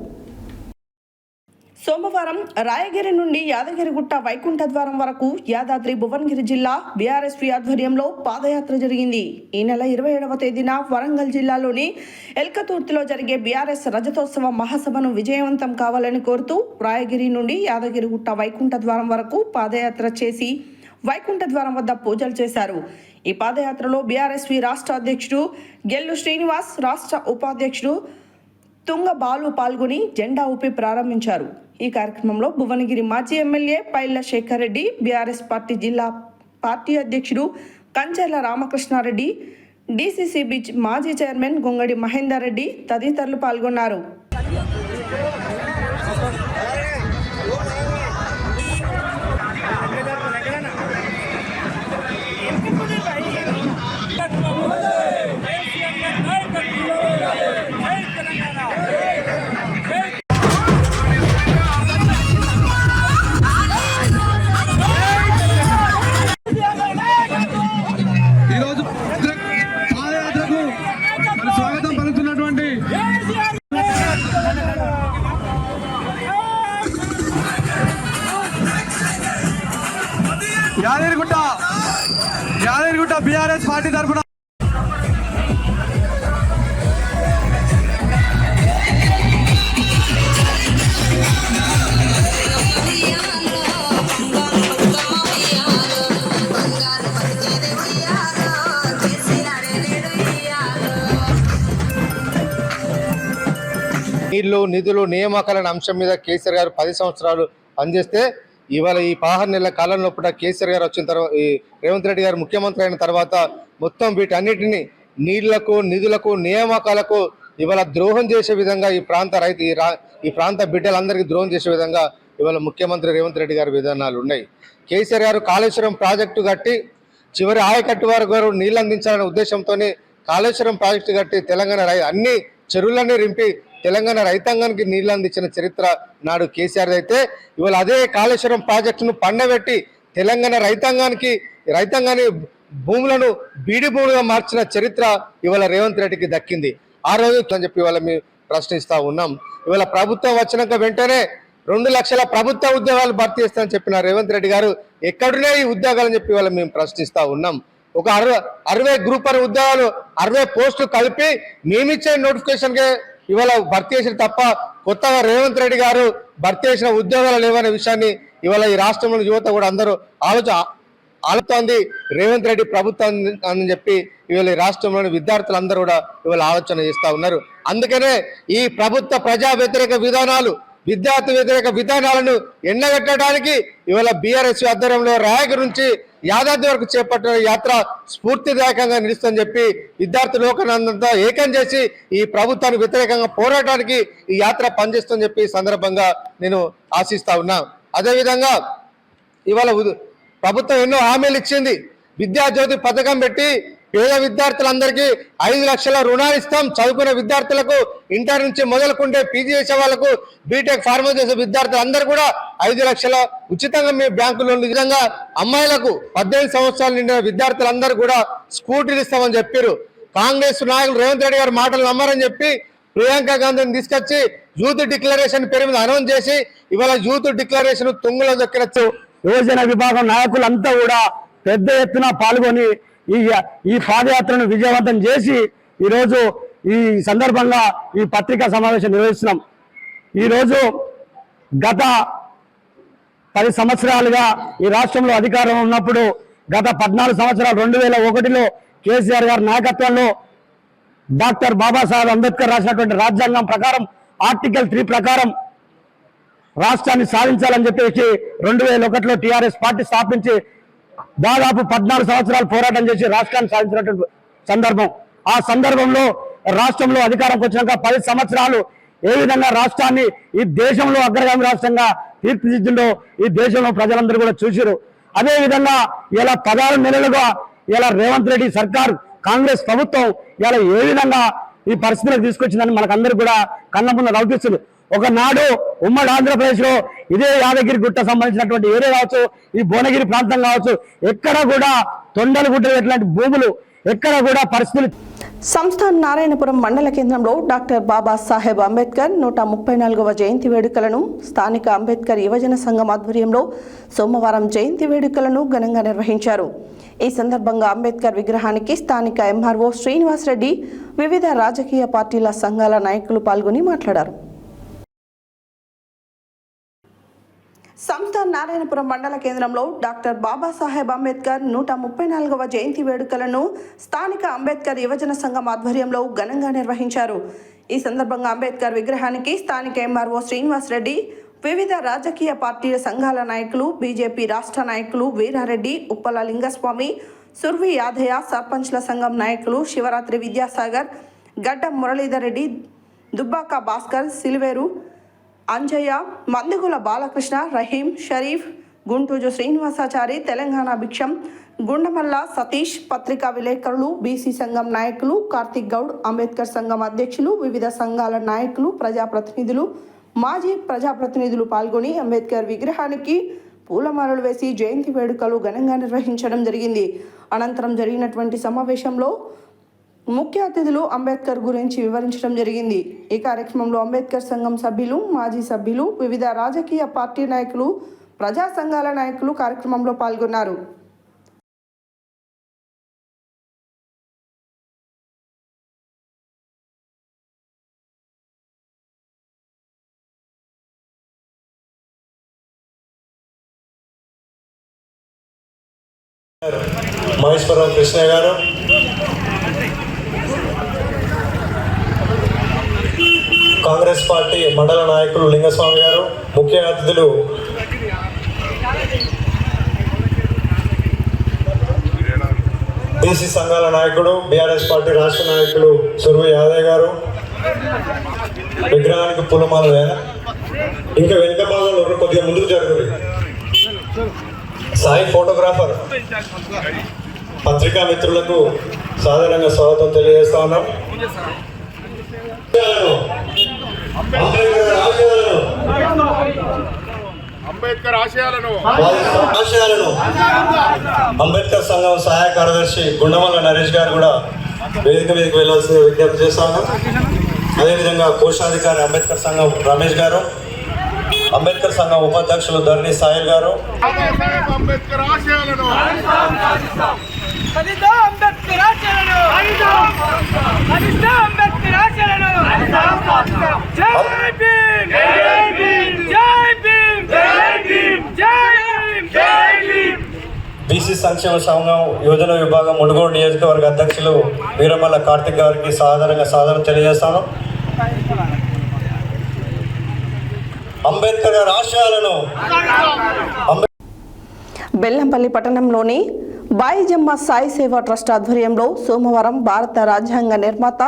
సోమవారం రాయగిరి నుండి యాదగిరిగుట్ట వైకుంఠ ద్వారం వరకు యాదాద్రి భువనగిరి జిల్లా బీఆర్ఎస్పీ ఆధ్వర్యంలో పాదయాత్ర జరిగింది. ఈ నెల 27వ తేదీన వరంగల్ జిల్లాలోని ఎల్కతుర్తిలో జరిగే బీఆర్ఎస్ రజతోత్సవ మహాసభను విజయవంతం కావాలని కోరుతూ రాయగిరి నుండి యాదగిరిగుట్ట వైకుంఠ ద్వారం వరకు పాదయాత్ర చేసి వైకుంఠ ద్వారం వద్ద పూజలు చేశారు. ఈ పాదయాత్రలో బీఆర్ఎస్పీ రాష్ట్ర అధ్యక్షుడు గెల్లు శ్రీనివాస్, రాష్ట్ర ఉపాధ్యక్షుడు తుంగ బాలు పాల్గొని జెండా ఊపి ప్రారంభించారు. ఈ కార్యక్రమంలో భువనగిరి మాజీ ఎమ్మెల్యే పైళ్ల శేఖర్ రెడ్డి, బీఆర్ఎస్ పార్టీ జిల్లా పార్టీ అధ్యక్షుడు కంచెర్ల రామకృష్ణారెడ్డి, డీసీసీబీ మాజీ చైర్మన్ గొంగడి మహేందర్ రెడ్డి తదితరులు పాల్గొన్నారు. యాదగిరిగుట్ట బీఆర్ఎస్ పార్టీ తరఫున నీళ్లు, నిధులు, నియామకాల అంశం మీద కేసీఆర్ గారు 10 సంవత్సరాలు పనిచేస్తే ఇవాళ ఈ 16 నెలల కాలంలో కేసీఆర్ గారు వచ్చిన తర్వాత, ఈ రేవంత్ రెడ్డి గారు ముఖ్యమంత్రి అయిన తర్వాత మొత్తం వీటన్నిటిని నీళ్లకు, నిధులకు, నియామకాలకు ఇవాళ ద్రోహం చేసే విధంగా ఈ ప్రాంత బిడ్డలందరికీ ద్రోహం చేసే విధంగా ఇవాళ ముఖ్యమంత్రి రేవంత్ రెడ్డి గారి విధానాలు ఉన్నాయి. కేసీఆర్ గారు కాళేశ్వరం ప్రాజెక్టు కట్టి చివరి ఆయకట్టు వారు నీళ్ళు అందించాలనే ఉద్దేశంతో కాళేశ్వరం ప్రాజెక్టు కట్టి తెలంగాణ అన్ని చెరువులన్నీ రింపి తెలంగాణ రైతాంగానికి నీళ్లు అందించిన చరిత్ర నాడు కేసీఆర్ అయితే, ఇవాళ అదే కాళేశ్వరం ప్రాజెక్టును పండబెట్టి తెలంగాణ రైతాంగాన్ని భూములను బీడి భూములుగా మార్చిన చరిత్ర ఇవాళ రేవంత్ రెడ్డికి దక్కింది. ఆ రోజు అని చెప్పి ఇవాళ మేము ప్రశ్నిస్తా ఉన్నాం. ఇవాళ ప్రభుత్వం వచ్చినాక వెంటనే 2 లక్షల ప్రభుత్వ ఉద్యోగాలు భర్తీ చేస్తామని చెప్పిన రేవంత్ రెడ్డి గారు ఎక్కడున్నాయి ఈ ఉద్యోగాలని చెప్పి ఇవాళ మేము ప్రశ్నిస్తా ఉన్నాం. ఒక 60 గ్రూప్ 1 ఉద్యోగాలు 60 పోస్టులు కలిపి నియమించే నోటిఫికేషన్కే ఇవాళ భర్తీ చేసిన తప్ప కొత్తగా రేవంత్ రెడ్డి గారు భర్తీ చేసిన ఉద్యోగాలు లేవనే విషయాన్ని ఇవాళ ఈ రాష్ట్రంలో యువత కూడా అందరూ ఆలోచన రేవంత్ రెడ్డి ప్రభుత్వం అని చెప్పి ఇవాళ ఈ రాష్ట్రంలోని విద్యార్థులందరూ కూడా ఇవాళ ఆలోచన చేస్తూ ఉన్నారు. అందుకనే ఈ ప్రభుత్వ ప్రజా వ్యతిరేక విధానాలు, విద్యార్థి వ్యతిరేక విధానాలను ఎండగట్టడానికి ఇవాళ బీఆర్ఎస్ ఆధ్వర్యంలో రాయగిరి నుంచి యాదాద్రి వరకు చేపట్టిన యాత్ర స్ఫూర్తిదాయకంగా నిలుస్తుందని చెప్పి విద్యార్థి లోకానంతా ఏకం చేసి ఈ ప్రభుత్వానికి వ్యతిరేకంగా పోరాటానికి ఈ యాత్ర పనిచేస్తుందని చెప్పి ఈ సందర్భంగా నేను ఆశిస్తా ఉన్నా. అదేవిధంగా ఇవాళ ప్రభుత్వం ఎన్నో హామీలు ఇచ్చింది. విద్యాజ్యోతి పథకం పెట్టి పేద విద్యార్థులందరికీ 5 లక్షల రుణాలు ఇస్తాం. చదువుకునే విద్యార్థులకు ఇంటర్ నుంచి మొదలుకుంటే పీజీ చేసే వాళ్ళకు, బీటెక్ ఫార్మసీ చేసే విద్యార్థులందరూ కూడా 5 లక్షల ఉచితంగా మీ బ్యాంకు లోన్లు, విధంగా అమ్మాయిలకు 18 సంవత్సరాలు నిండిన విద్యార్థులందరూ కూడా స్కూటీలు ఇస్తామని చెప్పారు. కాంగ్రెస్ నాయకులు రేవంత్ రెడ్డి గారి మాటలు నమ్మారని చెప్పి ప్రియాంక గాంధీని తీసుకొచ్చి యూత్ డిక్లరేషన్ పేరు మీద అనౌన్స్ చేసి ఇవాళ యూత్ డిక్లరేషన్ తుంగలో దొక్కినచ్చు. యువజన విభాగం నాయకులంతా కూడా పెద్ద ఎత్తున పాల్గొని ఈ పాదయాత్రను విజయవంతం చేసి ఈరోజు ఈ సందర్భంగా ఈ పత్రికా సమావేశం నిర్వహిస్తున్నాం. ఈరోజు గత 10 సంవత్సరాలుగా ఈ రాష్ట్రంలో అధికారం ఉన్నప్పుడు గత 14 సంవత్సరాలు 2001లో కేసీఆర్ గారి నాయకత్వంలో డాక్టర్ బాబాసాహెబ్ అంబేద్కర్ రాసినటువంటి రాజ్యాంగం ప్రకారం ఆర్టికల్ 3 ప్రకారం రాష్ట్రాన్ని సాధించాలని చెప్పేసి 2001లో టీఆర్ఎస్ పార్టీ స్థాపించి దాదాపు 14 సంవత్సరాలు పోరాటం చేసి రాష్ట్రాన్ని సాధించినటువంటి సందర్భం. ఆ సందర్భంలో రాష్ట్రంలో అధికారంకి వచ్చినాక 10 సంవత్సరాలు ఏ విధంగా రాష్ట్రాన్ని ఈ దేశంలో అగ్రగామి రాష్ట్రంగా తీర్చిదిద్దిందో ఈ దేశంలో ప్రజలందరూ కూడా చూసిరు. అదే విధంగా ఇలా 16 నెలలుగా ఇలా రేవంత్ రెడ్డి సర్కార్, కాంగ్రెస్ ప్రభుత్వం ఇలా ఏ విధంగా ఈ పరిస్థితులకు తీసుకొచ్చిందని మనకందరూ కూడా కన్న ముందు నవ్వుతుంది. ఒకనాడు ఉమ్మడి ఆంధ్రప్రదేశ్ లో ఇదే యాదగిరి గుట్ట సంబంధించినటువంటి ఏరియా కావచ్చు, ఈ భువనగిరి ప్రాంతం కావచ్చు, ఎక్కడ కూడా తొండలు గుట్ట ఇట్లాంటి భూములు ఎక్కడ కూడా పరిస్థితులు. సంస్థాన్ నారాయణపురం మండల కేంద్రంలో డాక్టర్ బాబాసాహెబ్ అంబేద్కర్ 134వ జయంతి వేడుకలను స్థానిక అంబేద్కర్ యువజన సంఘం ఆధ్వర్యంలో సోమవారం జయంతి వేడుకలను ఘనంగా నిర్వహించారు. ఈ సందర్భంగా అంబేద్కర్ విగ్రహానికి స్థానిక ఎంఆర్ఓ శ్రీనివాస్ రెడ్డి, వివిధ రాజకీయ పార్టీల సంఘాల నాయకులు పాల్గొని మాట్లాడారు. సంస్థాన్ నారాయణపురం మండల కేంద్రంలో డాక్టర్ బాబాసాహెబ్ అంబేద్కర్ 134వ జయంతి వేడుకలను స్థానిక అంబేద్కర్ యువజన సంఘం ఆధ్వర్యంలో ఘనంగా నిర్వహించారు. ఈ సందర్భంగా అంబేద్కర్ విగ్రహానికి స్థానిక ఎంఆర్ఓ శ్రీనివాస్ రెడ్డి, వివిధ రాజకీయ పార్టీల సంఘాల నాయకులు, బీజేపీ రాష్ట్ర నాయకులు వీరారెడ్డి, ఉప్పల లింగస్వామి, సుర్వి యాదయ్య, సర్పంచ్ల సంఘం నాయకులు శివరాత్రి విద్యాసాగర్, గడ్డం మురళీధర్ రెడ్డి, దుబ్బాక భాస్కర్, సిలివేరు అంజయ్య, మందుగుల బాలకృష్ణ, రహీం, షరీఫ్, గుంటూజు శ్రీనివాసాచారి, తెలంగాణ భిక్షం, గుండమల్ల సతీష్, పత్రికా విలేకరులు, బీసీ సంఘం నాయకులు, కార్తిక్ గౌడ్, అంబేద్కర్ సంఘం అధ్యక్షులు, వివిధ సంఘాల నాయకులు, ప్రజాప్రతినిధులు, మాజీ ప్రజాప్రతినిధులు పాల్గొని అంబేద్కర్ విగ్రహానికి పూలమాలలు వేసి జయంతి వేడుకలు ఘనంగా నిర్వహించడం జరిగింది. అనంతరం జరిగినటువంటి సమావేశంలో ముఖ్య అతిథులు అంబేద్కర్ గురించి వివరించడం జరిగింది. ఈ కార్యక్రమంలో అంబేద్కర్ సంఘం సభ్యులు, మాజీ సభ్యులు, వివిధ రాజకీయ పార్టీ నాయకులు, ప్రజా సంఘాల నాయకులు కార్యక్రమంలో పాల్గొన్నారు. మహేశ్వరరావు కృష్ణ గారు, కాంగ్రెస్ పార్టీ మండల నాయకులు లింగస్వామి గారు, ముఖ్య అతిథులు బీసీ సంఘాల నాయకుడు, బీఆర్ఎస్ పార్టీ రాష్ట్ర నాయకులు సుర్వి యాదయ్య గారు, విగ్రహానికి పూలమాల వేయాలి. ఇంకా వెనుక భాగంలో కొద్దిగా ముందుకు జరుగుతుంది. సాయి ఫోటోగ్రాఫర్, పత్రికా మిత్రులకు సాధారణంగా స్వాగతం తెలియజేస్తా ఉన్నాం. అంబేద్కర్ ఆశయాలను అంబేద్కర్ సంఘం సహాయ కార్యదర్శి గుండమల్ల నరేష్ గారు కూడా వేదిక మీదకి వెళ్ళాల్సిన విజ్ఞప్తి చేస్తా ఉన్నాం. అదేవిధంగా కోశాధికారి అంబేద్కర్ సంఘం రమేష్ గారు, అంబేద్కర్ సంఘం ఉపాధ్యక్షులు ధర్ని సాయిల్ గారు, అంబేద్కర్ ఆశయాలను అంబేద్కర్ ఆశయాలను అంబేద్కర్ ఆశయాలను జై భీమ్ జై భీమ్ జై భీమ్ జై భీమ్ జై భీమ్ జై భీమ్. బీసీ సంక్షేమ సంఘం యోజన విభాగం మునుగోడు నియోజకవర్గ అధ్యక్షులు వీరమల్ల కార్తిక్ గారికి సాధారణ తెలియజేస్తాను. అంబేద్కర్ గారి ఆశయాలను బెల్లంపల్లి పట్టణంలోని బాయిజమ్మ సాయి సేవా ట్రస్ట్ ఆధ్వర్యంలో సోమవారం భారత రాజ్యాంగ నిర్మాత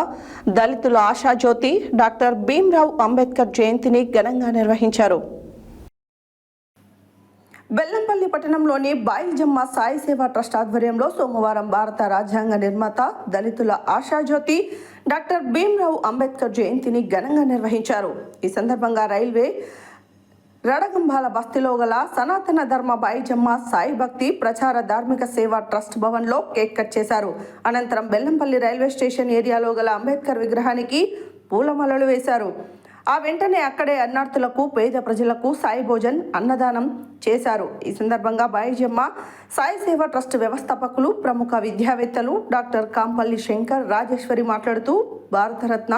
దళితుల ఆశాజ్యోతి డాక్టర్ భీమ్రావ్ అంబేద్కర్ జయంతిని ఘనంగా నిర్వహించారు. బెల్లంపల్లి పట్టణంలోని బాయిజమ్మ సాయి సేవా ట్రస్ట్ ఆధ్వర్యంలో సోమవారం భారత రాజ్యాంగ నిర్మాత దళితుల ఆశాజ్యోతి డాక్టర్ భీమ్రావ్ అంబేద్కర్ జయంతిని ఘనంగా నిర్వహించారు. ఈ సందర్భంగా రైల్వే రడగంబాల బస్తీలో గల సనాతన ధర్మ బాయిజమ్మ సాయి భక్తి ప్రచార ధార్మిక సేవా ట్రస్ట్ భవన్లో కేక్ కట్ చేశారు. అనంతరం బెల్లంపల్లి రైల్వే స్టేషన్ ఏరియాలో గల అంబేద్కర్ విగ్రహానికి పూలమాలలు వేశారు. ఆ వెంటనే అక్కడే అన్నార్థులకు పేద ప్రజలకు సాయి భోజన్ అన్నదానం చేశారు. ఈ సందర్భంగా బాయిజమ్మ సాయి సేవా ట్రస్ట్ వ్యవస్థాపకులు ప్రముఖ విద్యావేత్తలు డాక్టర్ కాంపల్లి శంకర్ రాజేశ్వరి మాట్లాడుతూ భారతరత్న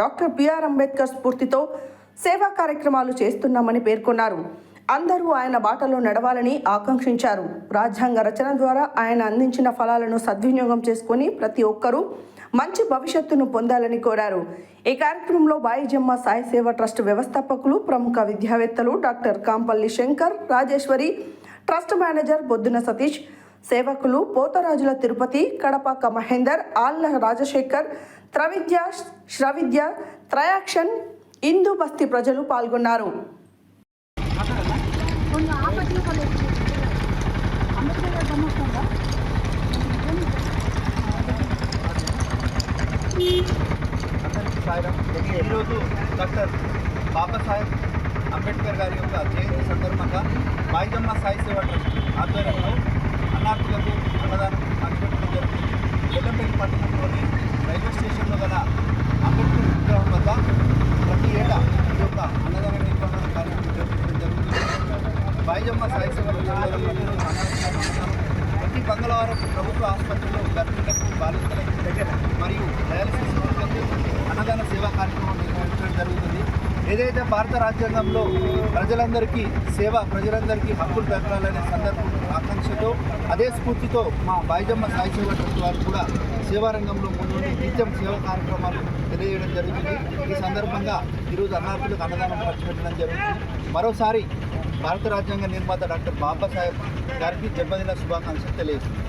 డాక్టర్ బిఆర్ అంబేద్కర్ స్ఫూర్తితో సేవా కార్యక్రమాలు చేస్తున్నామని పేర్కొన్నారు. అందరూ ఆయన బాటలో నడవాలని ఆకాంక్షించారు. రాజ్యాంగ రచన ద్వారా ఆయన అందించిన ఫలాలను సద్వినియోగం చేసుకుని ప్రతి ఒక్కరూ మంచి భవిష్యత్తును పొందాలని కోరారు. ఈ కార్యక్రమంలో బాయిజమ్మ సాయి సేవా ట్రస్ట్ వ్యవస్థాపకులు ప్రముఖ విద్యావేత్తలు doctor Kampalli Shankar Rajeshwari, trust manager Bodduna Satish, సేవకులు పోతరాజుల తిరుపతి, కడపాక మహేందర్, ఆళ్ల రాజశేఖర్, త్రవిద్య, శ్రవిద్య, త్రయాక్షన్, హిందూ బస్తీ ప్రజలు పాల్గొన్నారు. ఈరోజు డాక్టర్ బాబాసాహెబ్ అంబేద్కర్ గారి యొక్క జయంతి సందర్భంగా బాయిజమ్మ సాయి సేవా ట్రస్ట్ ఆధ్వర్యంలో అన్నార్థులకు అన్నదానం అందించడం జరుగుతుంది. బెల్లంపల్లి పట్టణంలోని రైల్వే స్టేషన్లో గల అంబేద్కర్ విగ్రహం వద్ద ప్రతి ఏటా ఈ యొక్క అన్నదాన నిర్వహణ కార్యక్రమం జరుగుతుంది. బాయిజమ్మ సాయి సేవా ప్రతి మంగళవారం ప్రభుత్వ ఆసుపత్రిలో గర్భిణులకు, బాలింతలకు మరియు డయాలసిస్ రోగులకు అన్నదాన సేవా కార్యక్రమం నిర్వహించడం జరుగుతుంది. ఏదైతే భారత రాజ్యాంగంలో ప్రజలందరికీ ప్రజలందరికీ హక్కులు దక్కాలనే సందర్భం ఆకాంక్షతో అదే స్ఫూర్తితో మా బాయిజమ్మ సాయి సేవా ట్రస్ట్ వారు కూడా సేవారంగంలో ముందుండి నిత్యం సేవా కార్యక్రమాలు తెలియజేయడం జరుగుతుంది. ఈ సందర్భంగా ఈరోజు అన్నార్థులకు అన్నదానం పంచిపెట్టడం జరుగుతుంది. మరోసారి భారత రాజ్యాంగ నిర్మాత డాక్టర్ బాబాసాహెబ్ గారికి జన్మదిన శుభాకాంక్షలు తెలియజేస్తుంది.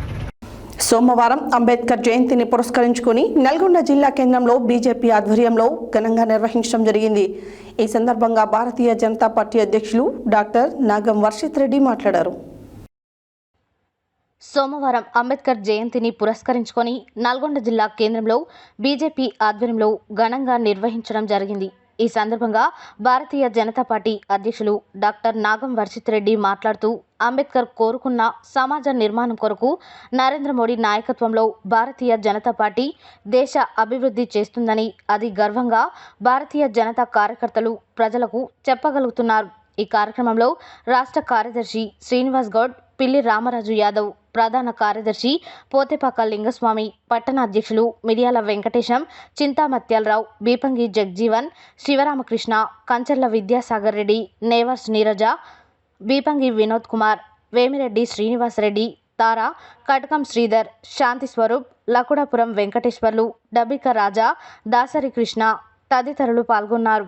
సోమవారం అంబేద్కర్ జయంతిని పురస్కరించుకుని నల్గొండ జిల్లా కేంద్రంలో బీజేపీ ఆధ్వర్యంలో ఘనంగా నిర్వహించడం జరిగింది. ఈ సందర్భంగా భారతీయ జనతా పార్టీ అధ్యక్షులు డాక్టర్ నాగం వర్షిత్ రెడ్డి మాట్లాడారు. సోమవారం అంబేద్కర్ జయంతిని పురస్కరించుకొని నల్గొండ జిల్లా కేంద్రంలో బీజేపీ ఆధ్వర్యంలో ఘనంగా నిర్వహించడం జరిగింది. ఈ సందర్భంగా భారతీయ జనతా పార్టీ అధ్యక్షులు డాక్టర్ నాగం వర్షిత్ రెడ్డి మాట్లాడుతూ అంబేద్కర్ కోరుకున్న సమాజ నిర్మాణం కొరకు నరేంద్ర మోడీ నాయకత్వంలో భారతీయ జనతా పార్టీ దేశ అభివృద్ధి చేస్తుందని, అది గర్వంగా భారతీయ జనతా కార్యకర్తలు ప్రజలకు చెప్పగలుగుతున్నారు. ఈ కార్యక్రమంలో రాష్ట్ర కార్యదర్శి శ్రీనివాస్ గౌడ్, పిల్లి రామరాజు యాదవ్, ప్రధాన కార్యదర్శి పోతేపాక లింగస్వామి, పట్టణ అధ్యక్షులు మిర్యాల వెంకటేశం, చింతామత్యాలరావు, బీపంగి జగ్జీవన్, శివరామకృష్ణ, కంచర్ల విద్యాసాగర్ రెడ్డి, నేవర్స్ నీరజ, బీపంగి వినోద్ కుమార్, వేమిరెడ్డి శ్రీనివాసరెడ్డి, తారా, కటకం శ్రీధర్, శాంతి స్వరూప్, లకుడాపురం వెంకటేశ్వర్లు, డబ్బిక రాజా, దాసరి కృష్ణ తదితరులు పాల్గొన్నారు.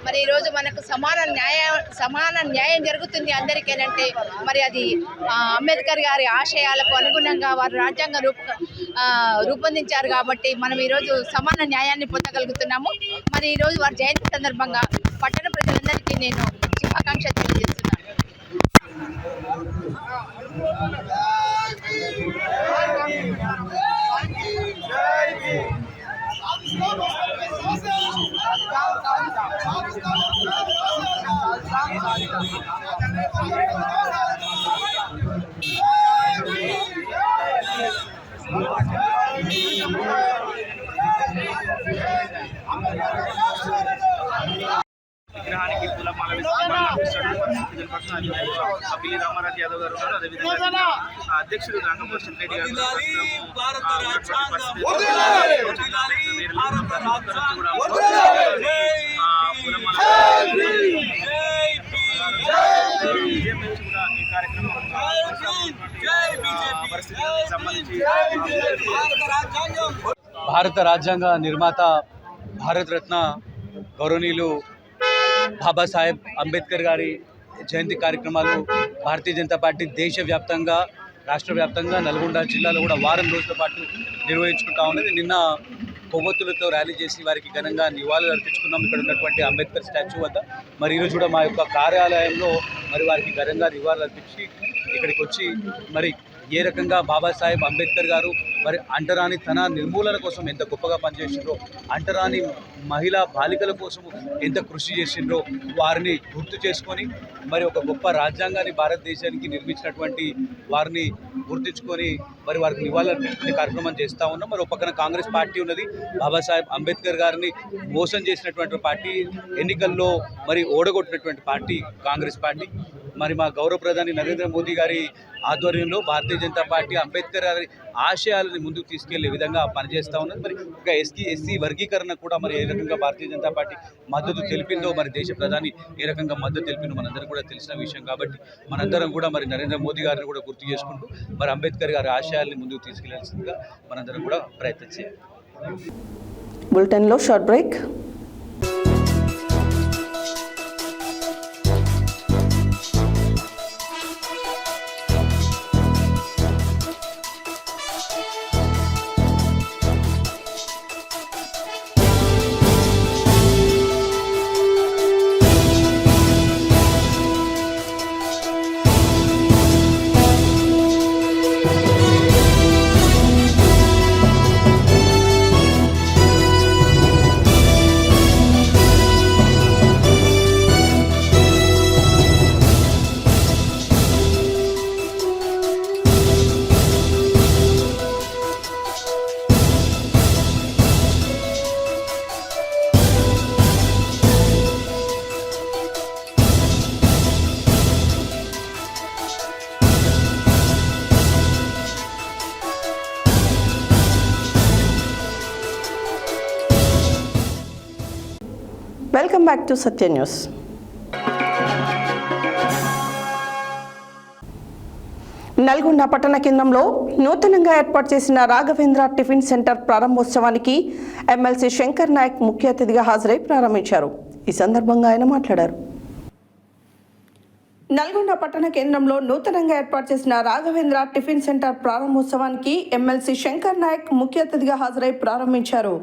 మరి ఈరోజు మనకు సమాన న్యాయం జరుగుతుంది అందరికీనంటే మరి అది అంబేద్కర్ గారి ఆశయాలకు అనుగుణంగా వారు రాజ్యాంగం రూపొందించారు కాబట్టి మనం ఈరోజు సమాన న్యాయాన్ని పొందగలుగుతున్నాము. మరి ఈరోజు వారి జయంతి సందర్భంగా పట్టణ ప్రజలందరికీ నేను శుభాకాంక్షలు తెలియజేస్తున్నాను. విగ్రహానికి పూలమాల అభిలి రామారాజు యాదవ్ గారు ఉన్నారు. అదేవిధంగా అధ్యక్షుడు రంగమోహన్ రెడ్డి గారు ఈ కార్యక్రమం సంబంధించి భారత రాజ్యాంగ నిర్మాత భారత రత్న గౌరవనీయులు బాబాసాహెబ్ అంబేద్కర్ గారి జయంతి కార్యక్రమాలు భారతీయ జనతా పార్టీ దేశవ్యాప్తంగా రాష్ట్ర వ్యాప్తంగా నల్గొండ జిల్లాలో కూడా వారం రోజుల పాటు నిర్వహించుకుంటా ఉన్నది. నిన్న కొవ్వొత్తులతో ర్యాలీ చేసి వారికి ఘనంగా నివాళులు అర్పించుకున్నాం ఇక్కడ ఉన్నటువంటి అంబేద్కర్ స్టాచ్యూ వద్ద. మరి ఈరోజు కూడా మా యొక్క కార్యాలయంలో మరి వారికి ఘనంగా నివాళులు అర్పించి ఇక్కడికి వచ్చి మరి ఏ రకంగా బాబాసాహెబ్ అంబేద్కర్ గారు మరి అంటరాని తన నిర్మూలన కోసం ఎంత గొప్పగా పనిచేసిండ్రో, అంటరాని మహిళా బాలికల కోసం ఎంత కృషి చేసిండ్రో వారిని గుర్తు చేసుకొని మరి ఒక గొప్ప రాజ్యాంగాన్ని భారతదేశానికి నిర్మించినటువంటి వారిని గుర్తించుకొని మరి వారికి నివాళులు అర్పించుకునే కార్యక్రమం చేస్తూ ఉన్నాం. మరి ఒక పక్కన కాంగ్రెస్ పార్టీ ఉన్నది, బాబాసాహెబ్ అంబేద్కర్ గారిని మోసం చేసినటువంటి పార్టీ, ఎన్నికల్లో మరి ఓడగొట్టినటువంటి పార్టీ కాంగ్రెస్ పార్టీ. మరి మా గౌరవ ప్రధాని నరేంద్ర మోదీ గారి ఆధ్వర్యంలో భారతీయ జనతా పార్టీ అంబేద్కర్ గారి ఆశయాలను ముందుకు తీసుకెళ్లే విధంగా పనిచేస్తూ ఉన్నది. మరి ఒక ఎస్సీ వర్గీకరణ కూడా మరి ఏ రకంగా భారతీయ జనతా పార్టీ మద్దతు తెలిపిందో, మరి దేశ ప్రధాని ఏ రకంగా మద్దతు తెలిపిందో మనందరం కూడా తెలిసిన విషయం. కాబట్టి మనందరం కూడా మరి నరేంద్ర మోదీ గారిని కూడా గుర్తు చేసుకుంటూ మరి అంబేద్కర్ గారి ఆశయాల్ని ముందుకు తీసుకెళ్లాల్సిందిగా మనందరం కూడా ప్రయత్నం చేయాలి. బులెటిన్లో short break. Welcome back to Satya news. Nalgonda పట్టణ కేంద్రంలో నూతనంగా ఏర్పాటు చేసిన రాఘవేంద్ర టిఫిన్ సెంటర్ ప్రారంభోత్సవానికి ఎమ్మెల్సీ శంకర్ నాయక్ ముఖ్య అతిథిగా హాజరై ప్రారంభించారు. ఈ సందర్భంగా ఆయన మాట్లాడారు. నల్గొండ పట్టణ కేంద్రంలో నూతనంగా ఏర్పాటు చేసిన రాఘవేంద్ర టిఫిన్ సెంటర్ ప్రారంభోత్సవానికి ఎమ్మెల్సీ శంకర్ నాయక్ ముఖ్య అతిథిగా హాజరై ప్రారంభించారు.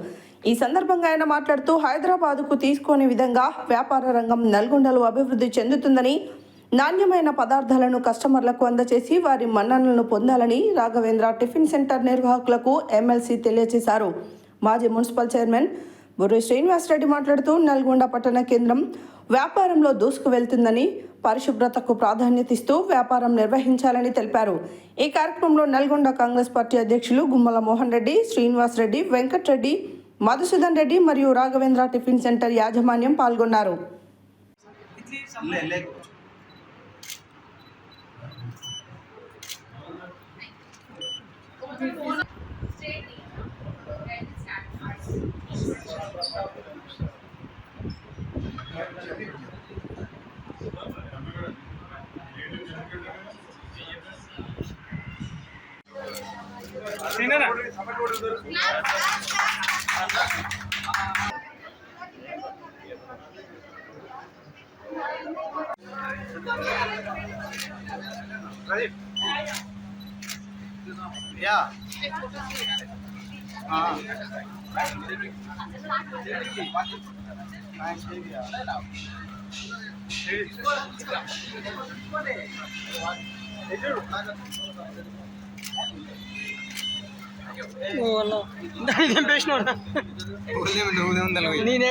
ఈ సందర్భంగా ఆయన మాట్లాడుతూ హైదరాబాదుకు తీసుకోని విధంగా వ్యాపార రంగం నల్గొండలో అభివృద్ధి చెందుతుందని, నాణ్యమైన పదార్థాలను కస్టమర్లకు అందజేసి వారి మన్ననలను పొందాలని రాఘవేంద్ర టిఫిన్ సెంటర్ నిర్వాహకులకు ఎమ్మెల్సీ తెలియజేశారు. మాజీ మున్సిపల్ చైర్మన్ బుర్రి శ్రీనివాసరెడ్డి మాట్లాడుతూ నల్గొండ పట్టణ కేంద్రం వ్యాపారంలో దూసుకు వెళ్తుందని, పరిశుభ్రతకు ప్రాధాన్యత ఇస్తూ వ్యాపారం నిర్వహించాలని తెలిపారు. ఈ కార్యక్రమంలో నల్గొండ కాంగ్రెస్ పార్టీ అధ్యక్షులు గుమ్మల మోహన్ రెడ్డి, శ్రీనివాస్ రెడ్డి, వెంకట్రెడ్డి, మధుసూదన్ రెడ్డి మరియు రాఘవేంద్ర టిఫిన్ సెంటర్ యాజమాన్యం పాల్గొన్నారు. నేనే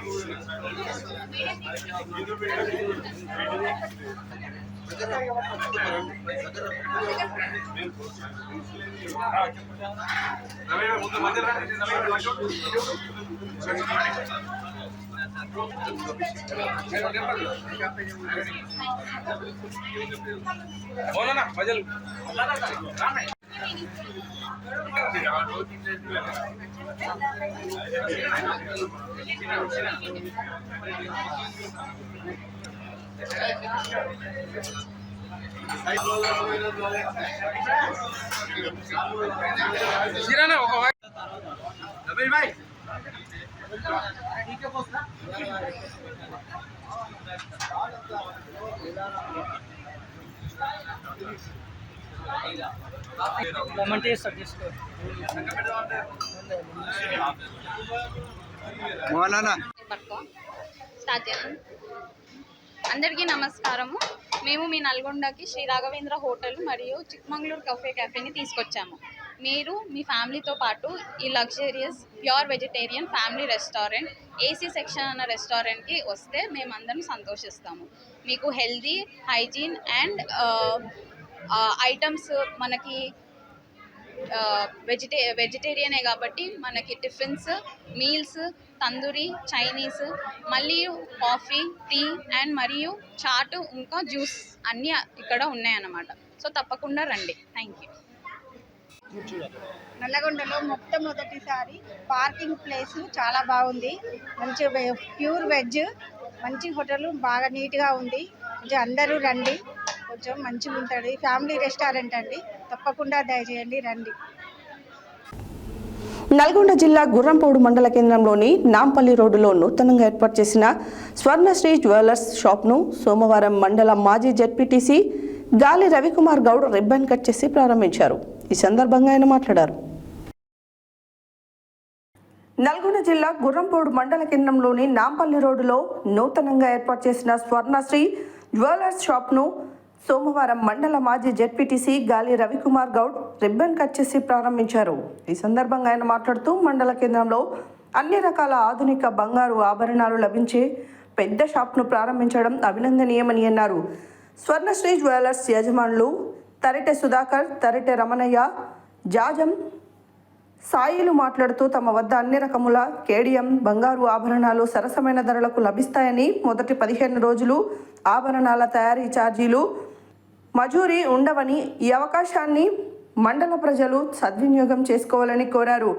లెమన్ టీ సజెస్ట్ అందరికీ నమస్కారము. మేము మీ నల్గొండకి శ్రీ రాఘవేంద్ర హోటల్ మరియు చిక్మంగళూరు క్యాఫేని తీసుకొచ్చాము. మీరు మీ ఫ్యామిలీతో పాటు ఈ luxurious pure vegetarian family restaurant AC section అన్న రెస్టారెంట్కి వస్తే మేమందరం సంతోషిస్తాము. మీకు హెల్దీ, హైజీన్ అండ్ ఐటమ్స్ మనకి వెజిటేరియనే కాబట్టి మనకి టిఫిన్స్, మీల్స్, తందూరి, చైనీస్, మళ్ళీ కాఫీ, టీ అండ్ మరియు చాట్ ఇంకా జ్యూస్ అన్నీ ఇక్కడ ఉన్నాయన్నమాట. సో తప్పకుండా రండి. Thank you. నల్లగొండలో మొట్టమొదటిసారి పార్కింగ్ ప్లేస్ చాలా బాగుంది. మంచి ప్యూర్ వెజ్, మంచి హోటల్, బాగా నీట్గా ఉంది. కొంచెం అందరూ రండి, కొంచెం మంచిగా ఉంటుంది. ఫ్యామిలీ రెస్టారెంట్ అండి, తప్పకుండా దయచేయండి, రండి. నల్గొండ జిల్లా గుర్రంపోడు మండల కేంద్రంలోని నాంపల్లి రోడ్డులో నూతనంగా ఏర్పాటు చేసిన స్వర్ణశ్రీ జ్యువెలర్స్ షాప్ను సోమవారం మండల మాజీ జెడ్పీటీసీ గాలి రవికుమార్ గౌడ్ రిబ్బన్ కట్ చేసి ప్రారంభించారు. ఈ సందర్భంగా ఆయన మాట్లాడారు. నల్గొండ జిల్లా గుర్రంపోడు మండల కేంద్రంలోని నాంపల్లి రోడ్డులో నూతనంగా ఏర్పాటు చేసిన స్వర్ణశ్రీ జ్యువెలర్స్ షాప్ను సోమవారం మండల మాజీ జెడ్పీటీసీ గాలి రవికుమార్ గౌడ్ రిబ్బన్ కట్ చేసి ప్రారంభించారు. ఈ సందర్భంగా ఆయన మాట్లాడుతూ మండల కేంద్రంలో అన్ని రకాల ఆధునిక బంగారు ఆభరణాలు లభించే పెద్ద షాప్ను ప్రారంభించడం అభినందనీయమని అన్నారు. స్వర్ణశ్రీ జ్యువెలర్స్ యజమానులు తరిటె సుధాకర్, తరిటె రమణయ్య, జాజం సాయిలు మాట్లాడుతూ తమ వద్ద అన్ని రకముల కేడియం బంగారు ఆభరణాలు సరసమైన ధరలకు లభిస్తాయని, మొదటి 15 రోజులు ఆభరణాల తయారీ ఛార్జీలు మజూరీ ఉండవని, ఈ అవకాశాన్ని మండల ప్రజలు సద్వినియోగం చేసుకోవాలని కోరారు.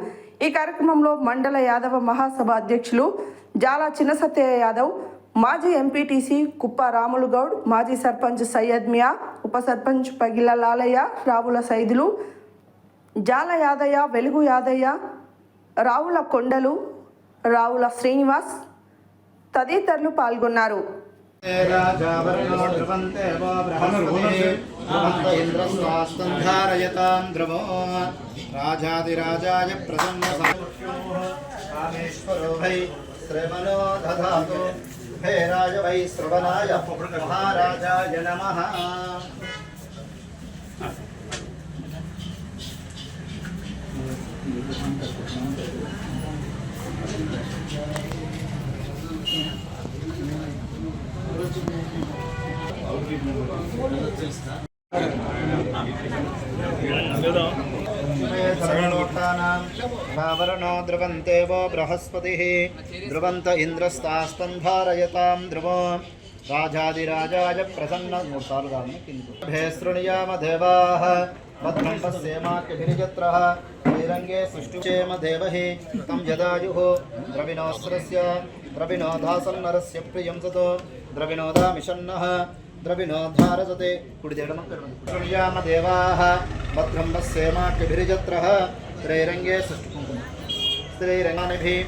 ఈ కార్యక్రమంలో మండల యాదవ మహాసభ అధ్యక్షులు జాలా చిన్నసత్యయ్య యాదవ్, మాజీ ఎంపీటీసీ కుప్ప రాములు గౌడ్, మాజీ సర్పంచ్ సయ్యద్ మియా, ఉప సర్పంచ్ పగిల లాలయ్య, రావుల సైదులు, జాల యాదయ్య, వెలుగు యాదయ్య, రావుల కొండలు, రావుల శ్రీనివాస్ తదితరులు పాల్గొన్నారు. రాజాదిరాజాయ ప్రసన్న శ్రవణో దధాతు హే రాజ వై శ్రవణాయ మహారాజాయ నమః. సగణోక్తానాం ధ్రువంతే వో బృహస్పతిః ధ్రువంత ఇంద్రస్తాస్తంధారయతాం ధ్రువో రాజాదిరాజాయ ప్రసన్న. 3 సార్లు కాదు. శృణుయామ దేవాః భద్రం పశ్యేమాఖ్యభిర్యత్రః శ్రీరంగే సుష్టుచేమ దేవహి తం యదాయుః ద్రవిణోస్త్రస్య ద్రవిణోధాసన్నరస్య ప్రియం సతో ద్రవిణోదామిషన్నః ద్రవిణోధారసతే. కుడి శృణుయామ దేవాః భద్రం పశ్యేమాఖ్యభిర్యత్రః శ్రీరంగే శ్రీరంగానిభిः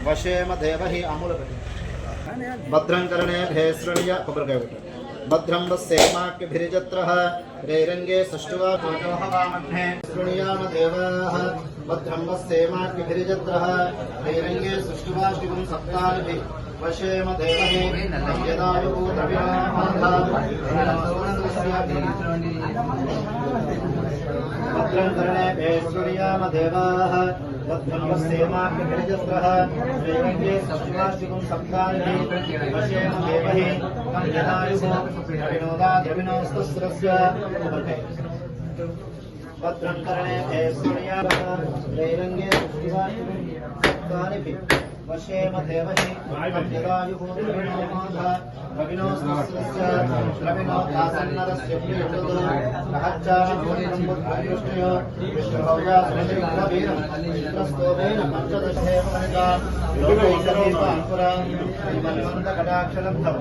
వశేమ దేవహి అమూలపతి భద్రం కరణేభిः శృణుయ కొబ్బరికాయ భద్రం పశ్యేమాఖ్యభిర్యత్రః శ్రీరంగే సుష్టువా కోటోహవామధ్యే శృణుయామ దేవాః భద్రం పశ్యేమాఖ్యభిర్యత్రః శ్రీరంగే సుష్టువా శివం సప్తానిభిः वशेम देवहे यदायुः द्रविणामाधा भद्रं कर्णे सूर्याम देवाः तत्त्वसेमाग्निर्जस्रः श्रीरङ्गे सप्तमासिकं सप्ताहे वशेम देवहे यदायुः द्रविणोस्तस्रस्य भद्रं कर्णे सूर्यामः श्रीरङ्गे सप्ताहे वशेम देवहि यदायुः द्रविणोमाधा द्रविणोस्तस्य द्रविणोदासन्नरस्य सहच्चामूर्तिं विष्णुभव्या श्रीविग्रहवीरं चित्रस्तोमेन पञ्चदशेव वनिता लोकैकदीपाङ्कुरां श्रीमन्मन्दकटाक्षलब्धं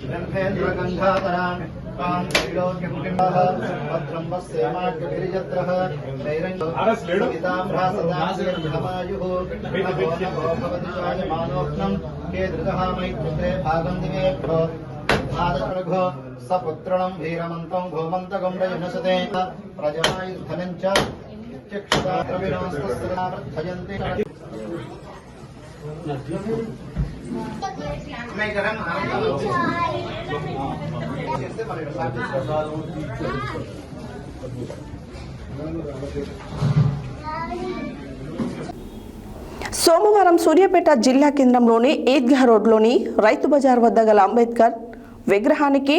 ग्रन्थेन्द्रगन्धाधरां कां त्रैलोक्यं किम्बः भद्रं वस्येमाग्निर्यत्रः नैरङ्गीताम्रासदायुः भवति चायमानोक्नं के धृतः मैत्रे भागं दिवेभ्यो भादप्रघो सपुत्रणं वीरमन्तं गोमन्तकं प्रयुनसते प्रजनायुधनं च चक्षुषा द्रविणोस्तस्रवर्धयन्ति సోమవారం సూర్యాపేట జిల్లా కేంద్రంలోని ఈద్గా రోడ్లోని రైతు బజార్ వద్ద గల అంబేద్కర్ విగ్రహానికి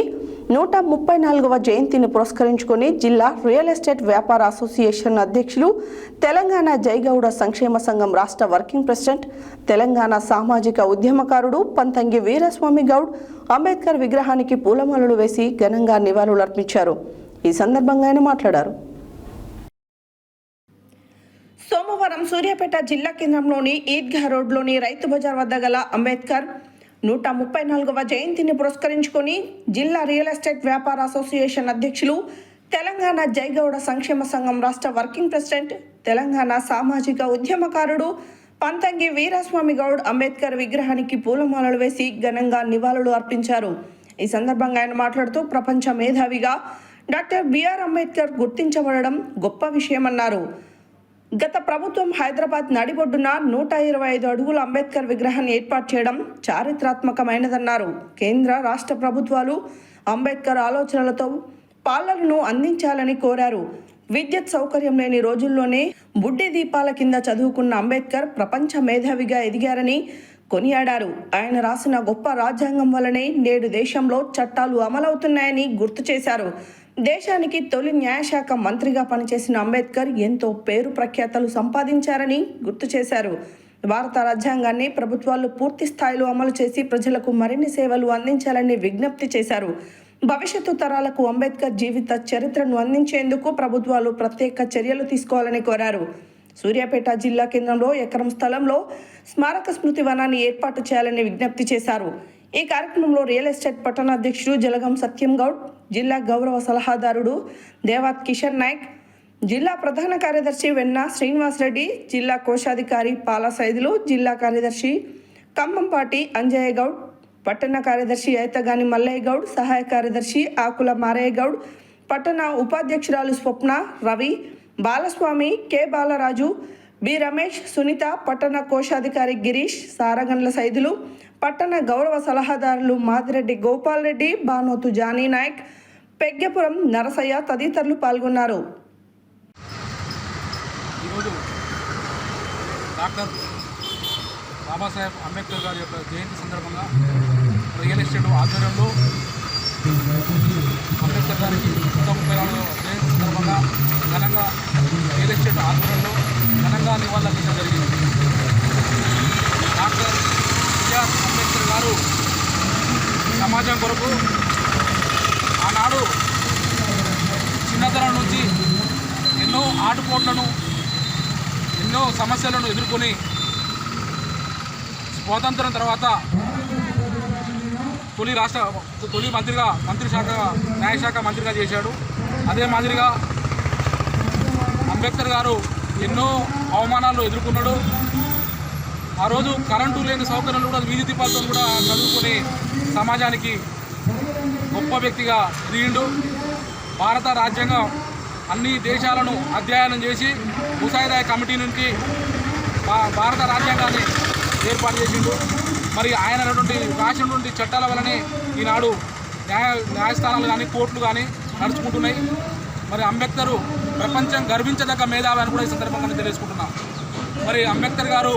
134వ జయంతిని పురస్కరించుకొని జిల్లా రియల్ ఎస్టేట్ వ్యాపార అసోసియేషన్ అధ్యక్షులు, తెలంగాణ జైగౌడ సంక్షేమ సంఘం రాష్ట్ర వర్కింగ్ ప్రెసిడెంట్, తెలంగాణ సామాజిక ఉద్యమకారుడు పంతంగి వీరస్వామి గౌడ్ అంబేద్కర్ విగ్రహానికి పూలమాలలు వేసి ఘనంగా నివాళులర్పించారు. ఈ సందర్భంగా ఆయన మాట్లాడారు. సోమవారం సూర్యాపేట జిల్లా కేంద్రంలోని ఈద్గా రోడ్లోని రైతు బజార్ వద్ద గల అంబేద్కర్ 134వ జయంతిని పురస్కరించుకొని జిల్లా రియల్ ఎస్టేట్ వ్యాపార అసోసియేషన్ అధ్యక్షులు, తెలంగాణ జైగౌడ సంక్షేమ సంఘం రాష్ట్ర వర్కింగ్ ప్రెసిడెంట్, తెలంగాణ సామాజిక ఉద్యమకారుడు పంతంగి వీరస్వామి గౌడ్ అంబేద్కర్ విగ్రహానికి పూలమాలలు వేసి ఘనంగా నివాళులు అర్పించారు. ఈ సందర్భంగా ఆయన మాట్లాడుతూ ప్రపంచ మేధావిగా డాక్టర్ బిఆర్ అంబేద్కర్ గుర్తించబడడం గొప్ప విషయమన్నారు. గత ప్రభుత్వం హైదరాబాద్ నడిబొడ్డున 125 అడుగుల అంబేద్కర్ విగ్రహాన్ని ఏర్పాటు చేయడం చారిత్రాత్మకమైనదన్నారు. కేంద్ర రాష్ట్ర ప్రభుత్వాలు అంబేద్కర్ ఆలోచనలతో పాలనను అందించాలని కోరారు. విద్యుత్ సౌకర్యం లేని రోజుల్లోనే బుడ్డి దీపాల కింద చదువుకున్న అంబేద్కర్ ప్రపంచ మేధావిగా ఎదిగారని కొనియాడారు. ఆయన రాసిన గొప్ప రాజ్యాంగం వల్లనే నేడు దేశంలో చట్టాలు అమలవుతున్నాయని గుర్తు చేశారు. దేశానికి తొలి న్యాయశాఖ మంత్రిగా పనిచేసిన అంబేద్కర్ ఎంతో పేరు ప్రఖ్యాతలు సంపాదించారని గుర్తు చేశారు. భారత రాజ్యాంగాన్ని ప్రభుత్వాలు పూర్తి స్థాయిలో అమలు చేసి ప్రజలకు మరిన్ని సేవలు అందించాలని విజ్ఞప్తి చేశారు. భవిష్యత్తు తరాలకు అంబేద్కర్ జీవిత చరిత్రను అందించేందుకు ప్రభుత్వాలు ప్రత్యేక చర్యలు తీసుకోవాలని కోరారు. సూర్యాపేట జిల్లా కేంద్రంలో ఎకరం స్థలంలో స్మారక స్మృతి వనాన్ని ఏర్పాటు చేయాలని విజ్ఞప్తి చేశారు. ఈ కార్యక్రమంలో రియల్ ఎస్టేట్ పట్టణ అధ్యక్షుడు జలగం సత్యం గౌడ్, జిల్లా గౌరవ సలహాదారుడు దేవాత్ కిషన్ నాయక్, జిల్లా ప్రధాన కార్యదర్శి వెన్న శ్రీనివాసరెడ్డి, జిల్లా కోశాధికారి పాల సైదులు, జిల్లా కార్యదర్శి కంబంపాటి అంజయ్య గౌడ్, పట్టణ కార్యదర్శి ఐతగాని మల్లయ్య గౌడ్, సహాయ కార్యదర్శి ఆకుల మారయ్య గౌడ్, పట్టణ ఉపాధ్యక్షురాలు స్వప్న, రవి, బాలస్వామి, కె బాలరాజు, బి రమేష్, సునీత, పట్టణ కోశాధికారి గిరీష్, సారగండ్ల సైదులు, పట్టణ గౌరవ సలహాదారులు మాదిరెడ్డి గోపాల్ రెడ్డి, బానోతు జానీ నాయక్, పెగ్గపురం నరసయ్య తదితరులు పాల్గొన్నారు. ఈరోజు డాక్టర్ బాబాసాహెబ్ అంబేద్కర్ గారి యొక్క జయంతి సందర్భంగా రియల్ ఎస్టేట్ ఆధ్వర్యంలో అంబేద్కర్ గారికి 134వ జయంతి సందర్భంగా ఘనంగా రియల్ ఎస్టేట్ ఆధ్వర్యంలో ఘనంగా నివాళులర్పించడం జరిగింది. డాక్టర్ బిఆర్ అంబేద్కర్ గారు సమాజం కొరకు ఆనాడు చిన్నతనం నుంచి ఎన్నో ఆటుపోట్లను, ఎన్నో సమస్యలను ఎదుర్కొని స్వాతంత్రం తర్వాత తొలి మంత్రిగా, న్యాయశాఖ మంత్రిగా చేశాడు. అదే మాదిరిగా అంబేద్కర్ గారు ఎన్నో అవమానాలు ఎదుర్కొన్నాడు. ఆ రోజు కరెంటు లేని సౌకర్యాలు కూడా వీధి దీపాలతో కూడా చదువుకొని సమాజానికి గొప్ప వ్యక్తిగా ఎదిగిండు. భారత రాజ్యాంగం అన్ని దేశాలను అధ్యయనం చేసి ముసాయిదా కమిటీ నుంచి భారత రాజ్యాంగాన్ని ఏర్పాటు చేసిండు. మరి ఆయన రాసినటువంటి చట్టాల వల్లనే ఈనాడు న్యాయస్థానాలు కానీ కోర్టులు కానీ నడుచుకుంటున్నాయి. మరి అంబేద్కర్ ప్రపంచం గర్వించదగ్గ మేధావి అని కూడా ఈ సందర్భంగా తెలియజేసుకుంటున్నాం. మరి అంబేద్కర్ గారు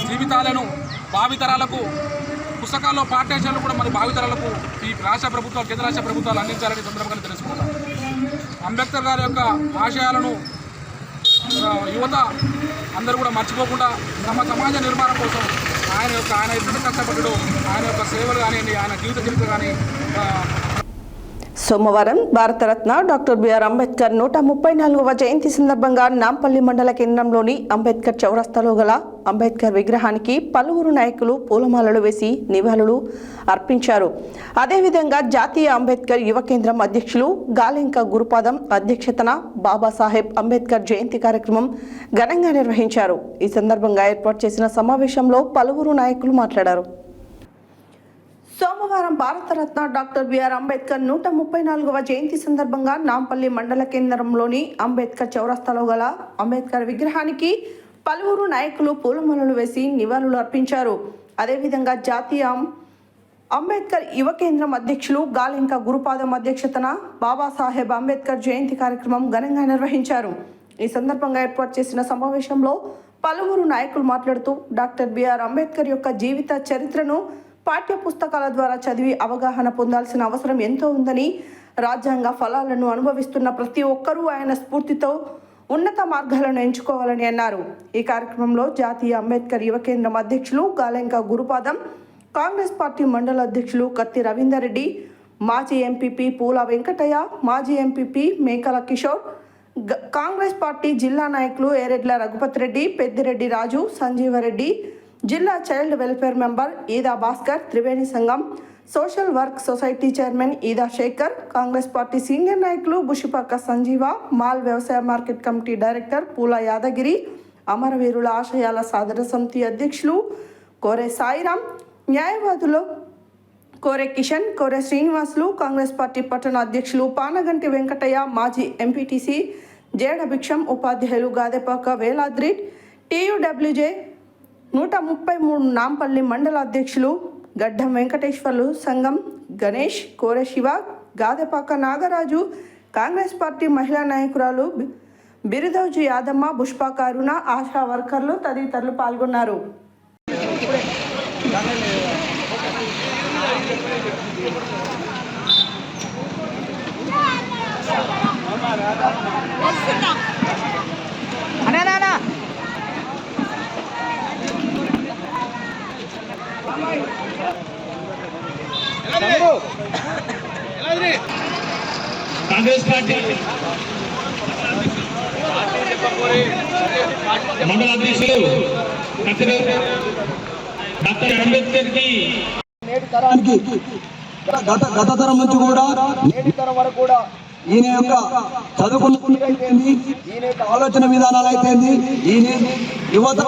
జీవితాలను భావితరాలకు పుస్తకాల్లో పాఠ్యాంశాలు కూడా మరి భావితరాలకు ఈ రాష్ట్ర ప్రభుత్వాలు కేంద్ర రాష్ట్ర ప్రభుత్వాలు అందించాలని సందర్భంగా తెలుసుకుంటాం. అంబేద్కర్ గారి యొక్క ఆశయాలను యువత అందరూ కూడా మర్చిపోకుండా తమ సమాజ నిర్మాణం కోసం ఆయన ఎప్పుడు కష్టపడ్డాడు, ఆయన యొక్క సేవలు కానివ్వండి, ఆయన జీవిత చరిత్ర కానీ. సోమవారం భారతరత్న డాక్టర్ బిఆర్ అంబేద్కర్ 134వ జయంతి సందర్భంగా నాంపల్లి మండల కేంద్రంలోని అంబేద్కర్ చౌరస్తాలో గల అంబేద్కర్ విగ్రహానికి పలువురు నాయకులు పూలమాలలు వేసి నివాళులు అర్పించారు. అదేవిధంగా జాతీయ అంబేద్కర్ యువ కేంద్రం అధ్యక్షులు గాలెంక గురుపాదం అధ్యక్షతన బాబాసాహెబ్ అంబేద్కర్ జయంతి కార్యక్రమం ఘనంగా నిర్వహించారు. ఈ సందర్భంగా ఏర్పాటు చేసిన సమావేశంలో పలువురు నాయకులు మాట్లాడారు. సోమవారం భారతరత్న డాక్టర్ బిఆర్ అంబేద్కర్ 134వ జయంతి సందర్భంగా నాంపల్లి మండల కేంద్రంలోని అంబేద్కర్ చౌరస్తాలో గల అంబేద్కర్ విగ్రహానికి పలువురు నాయకులు పూలమాలలు వేసి నివాళులు అర్పించారు. అదేవిధంగా జాతీయ అంబేద్కర్ యువ కేంద్రం అధ్యక్షులు గాలెంక గురుపాదం అధ్యక్షతన బాబాసాహెబ్ అంబేద్కర్ జయంతి కార్యక్రమం ఘనంగా నిర్వహించారు. ఈ సందర్భంగా ఏర్పాటు చేసిన సమావేశంలో పలువురు నాయకులు మాట్లాడుతూ డాక్టర్ బిఆర్ అంబేద్కర్ యొక్క జీవిత చరిత్రను పాఠ్య పుస్తకాల ద్వారా చదివి అవగాహన పొందాల్సిన అవసరం ఎంతో ఉందని, రాజ్యాంగ ఫలాలను అనుభవిస్తున్న ప్రతి ఒక్కరూ ఆయన స్ఫూర్తితో ఉన్నత మార్గాలను ఎంచుకోవాలని అన్నారు. ఈ కార్యక్రమంలో జాతీయ అంబేద్కర్ యువ కేంద్రం అధ్యక్షులు గాలెంక గురుపాదం, కాంగ్రెస్ పార్టీ మండల అధ్యక్షులు కత్తి రవీందర్ రెడ్డి, మాజీ ఎంపీపీ పూల వెంకటయ్య, మాజీ ఎంపీపీ మేకల కిషోర్, కాంగ్రెస్ పార్టీ జిల్లా నాయకులు ఏరెడ్ల రఘుపతి రెడ్డి, పెద్దిరెడ్డి రాజు, సంజీవరెడ్డి, జిల్లా child welfare member Eda Bhaskar, Triveni Sangham social work society chairman Eda Shekar, Congress party senior నాయకులు బుషిపాక సంజీవ, మాల్ వ్యవసాయ market committee director Poola Yadagiri, అమరవీరుల ఆశయాల సాధన సమితి అధ్యక్షులు కోరే సాయిరాం, న్యాయవాదులు కోరే కిషన్, కోరే శ్రీనివాసులు, కాంగ్రెస్ పార్టీ పట్టణ అధ్యక్షులు పానగంటి వెంకటయ్య, మాజీ ఎంపీటీసీ జేడ భిక్షం, ఉపాధ్యాయులు గాదెపాక వేలాద్రి, టీయూడబ్ల్యూజే 133 నాంపల్లి మండల అధ్యక్షులు గడ్డం వెంకటేశ్వర్లు సంఘం గణేష్, కోరె శివ, గాదెపాక నాగరాజు, కాంగ్రెస్ పార్టీ మహిళా నాయకురాలు బిరుదోజు యాదమ్మ, బుష్పాక అరుణ, ఆశా వర్కర్లు తదితరులు పాల్గొన్నారు. కాంగ్రెస్ పార్టీ మండల అధ్యక్షులు డాక్టర్ అంబేద్కర్ కి గత తరం నుంచి కూడా నేటి తరం వరకు కూడా ఈయన యొక్క చదువుకున్న అయితేంది, ఈయన యొక్క ఆలోచన విధానాలు అయితేంది, ఈయన యువత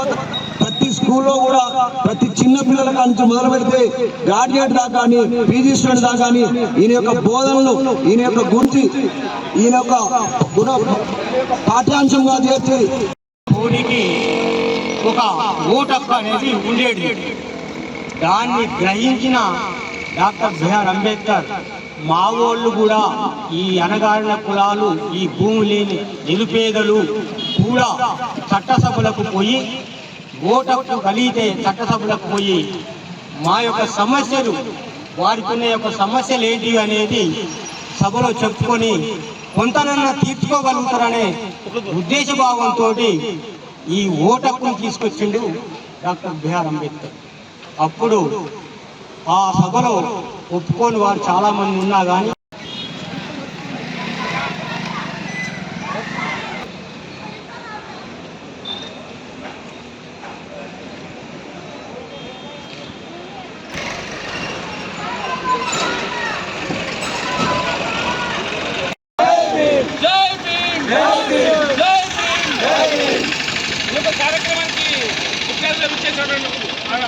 ప్రతి స్కూల్లో కూడా ప్రతి చిన్న పిల్లల నుంచి మొదలు పెడితే గ్రాడ్యుయేట్ దాకా కానీ పీజీ స్టూడెంట్ దాకా కానీ ఈయన యొక్క బోధనలు, ఈయన యొక్క గురించి, ఈయన యొక్క పాఠ్యాంశంగా చేర్చి మోడీకి ఒక ఓటు హక్కు అనేది ఉండేది. దాన్ని గ్రహించిన డాక్టర్ బిఆర్ అంబేద్కర్ మా వాళ్ళు కూడా ఈ అణగారిన కులాలు, ఈ భూమి లేని నిరుపేదలు కూడా చట్టసభలకు పోయి ఓటు కలిగితే చట్టసభలకు పోయి మా యొక్క సమస్యలు, వారికి ఉన్న యొక్క సమస్యలు ఏంటి అనేది సభలో చెప్పుకొని కొంతనన్నా తీర్చుకోగలుగుతారనే ఉద్దేశ భావంతో ఈ ఓటక్కును తీసుకొచ్చిండు డాక్టర్ బిఆర్ అంబేద్కర్. అప్పుడు ఆ సభలో ఒప్పుకోని వారు చాలామంది ఉన్నా కానీ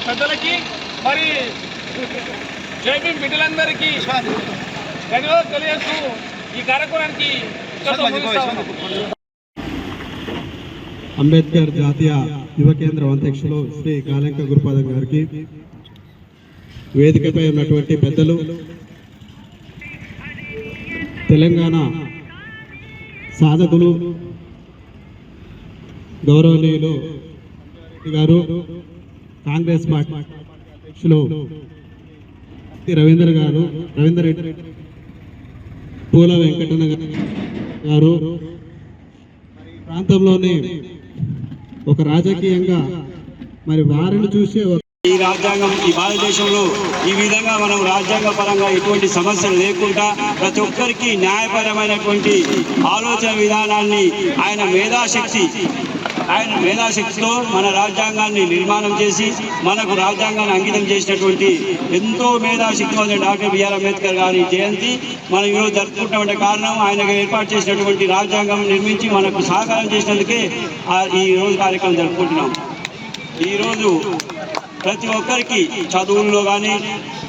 పెద్దలకి మరి జై భీమ్ బిడ్డలందరికీ ధన్యవాదాలు తెలియజేస్తూ ఈ కార్యక్రమానికి అంబేద్కర్ జాతీయ యువ కేంద్రం అధ్యక్షులు శ్రీ గాలెంక గురుపాదం గారికి, వేదికపై ఉన్నటువంటి పెద్దలు, తెలంగాణ సాధకులు గౌరవనీయులు గారు, కాంగ్రెస్ పార్టీ అధ్యక్షులు రవీందర్ రెడ్డి, పూల వెంకటన్న గారు ప్రాంతంలోనే ఒక రాజకీయంగా మరి వారిని చూసే ఈ రాజ్యాంగం ఈ భారతదేశంలో ఈ విధంగా మనం రాజ్యాంగ పరంగా ఎటువంటి సమస్యలు లేకుండా ప్రతి ఒక్కరికి న్యాయపరమైనటువంటి ఆలోచన విధానాన్ని ఆయన మేధాశక్తితో మన రాజ్యాంగాన్ని నిర్మాణం చేసి మనకు రాజ్యాంగాన్ని అంకితం చేసినటువంటి ఎంతో మేధాశక్తి డాక్టర్ బిఆర్ అంబేద్కర్ గారి జయంతి మనం ఈరోజు జరుపుకుంటామంటే కారణం ఆయనకు ఏర్పాటు చేసినటువంటి రాజ్యాంగం నిర్మించి మనకు సహకారం చేసినందుకే ఈ రోజు కార్యక్రమం జరుపుకుంటున్నాం. ఈరోజు ప్రతి ఒక్కరికి చదువుల్లో కానీ,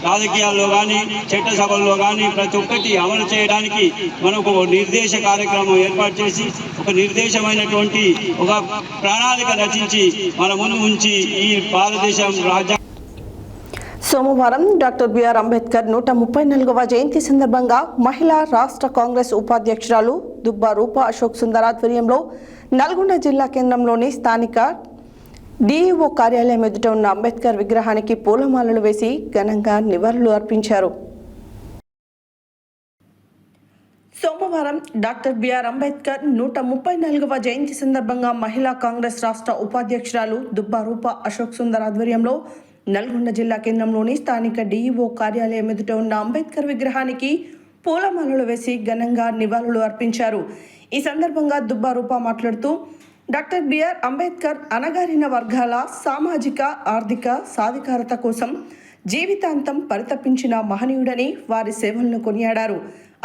రాజకీయాల్లో కానీ, చట్టసభల్లో కానీ ప్రతి ఒక్కటి అమలు చేయడానికి మనకు ఒక నిర్దేశ కార్యక్రమం ఏర్పాటు చేసి ఒక నిర్దేశమైనటువంటి ఒక ప్రణాళిక రచించి మన ముందు ఉంచి ఈ భారతదేశం రాజ్యాంగం. సోమవారం డాక్టర్ బిఆర్ అంబేద్కర్ 134వ జయంతి సందర్భంగా మహిళా రాష్ట్ర కాంగ్రెస్ ఉపాధ్యక్షురాలు దుబ్బా రూప అశోక్ సుందర్ ఆధ్వర్యంలో నల్గొండ జిల్లా కేంద్రంలోని స్థానిక డిఈఓ కార్యాలయం ఎదుట ఉన్న అంబేద్కర్ విగ్రహానికి పూలమాలలు వేసి ఘనంగా నివాళులు అర్పించారు. సోమవారం డాక్టర్ బిఆర్ అంబేద్కర్ 134వ జయంతి సందర్భంగా మహిళా కాంగ్రెస్ రాష్ట్ర ఉపాధ్యక్షురాలు దుబ్బా రూప అశోక్ సుందర్ ఆధ్వర్యంలో నల్గొండ జిల్లా కేంద్రంలోని స్థానిక డిఈఓ కార్యాలయం ఎదుట ఉన్న అంబేద్కర్ విగ్రహానికి పూలమాలలు వేసి ఘనంగా నివాళులు అర్పించారు. ఈ సందర్భంగా దుబ్బా రూప మాట్లాడుతూ డాక్టర్ బిఆర్ అంబేద్కర్ అణగారిన వర్గాల సామాజిక ఆర్థిక సాధికారత కోసం జీవితాంతం పరితపించిన మహనీయుడని వారి సేవలను కొనియాడారు.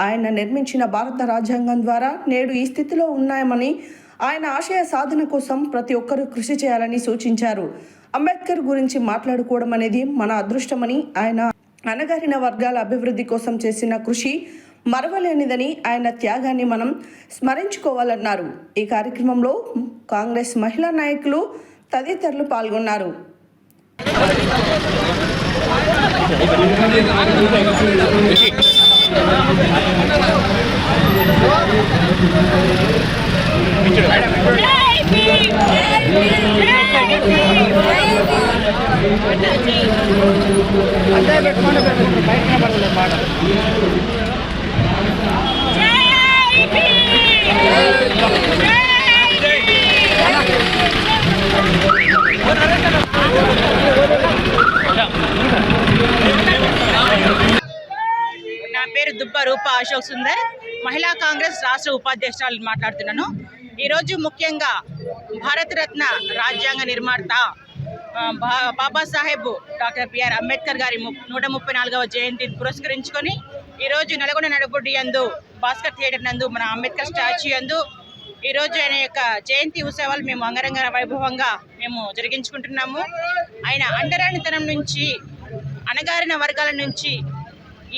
ఆయన నిర్మించిన భారత రాజ్యాంగం ద్వారా నేడు ఈ స్థితిలో ఉన్నామని, ఆయన ఆశయ సాధన కోసం ప్రతి ఒక్కరూ కృషి చేయాలని సూచించారు. అంబేద్కర్ గురించి మాట్లాడుకోవడం అనేది మన అదృష్టమని, ఆయన అణగారిన వర్గాల అభివృద్ధి కోసం చేసిన కృషి మరవలేనిదని, ఆయన త్యాగాన్ని మనం స్మరించుకోవాలన్నారు. ఈ కార్యక్రమంలో కాంగ్రెస్ మహిళా నాయకులు తదితరులు పాల్గొన్నారు. నా పేరు దుబ్బా రూప అశోక్ సుందర్, మహిళా కాంగ్రెస్ రాష్ట్ర ఉపాధ్యక్షురాలు మాట్లాడుతున్నాను. ఈరోజు ముఖ్యంగా భారతరత్న రాజ్యాంగ నిర్మాత బాబాసాహెబ్ డాక్టర్ బిఆర్ అంబేద్కర్ గారి 134వ జయంతిని పురస్కరించుకొని ఈరోజు నల్గొండ నడుబొడ్డి యందు భాస్కర్ థియేటర్ నందు మన అంబేద్కర్ స్టాచ్యూ యందు ఈరోజు ఆయన యొక్క జయంతి ఉత్సవాలు మేము అంగరంగ వైభవంగా మేము జరిగించుకుంటున్నాము. ఆయన అంటరానితనం నుంచి, అణగారిన వర్గాల నుంచి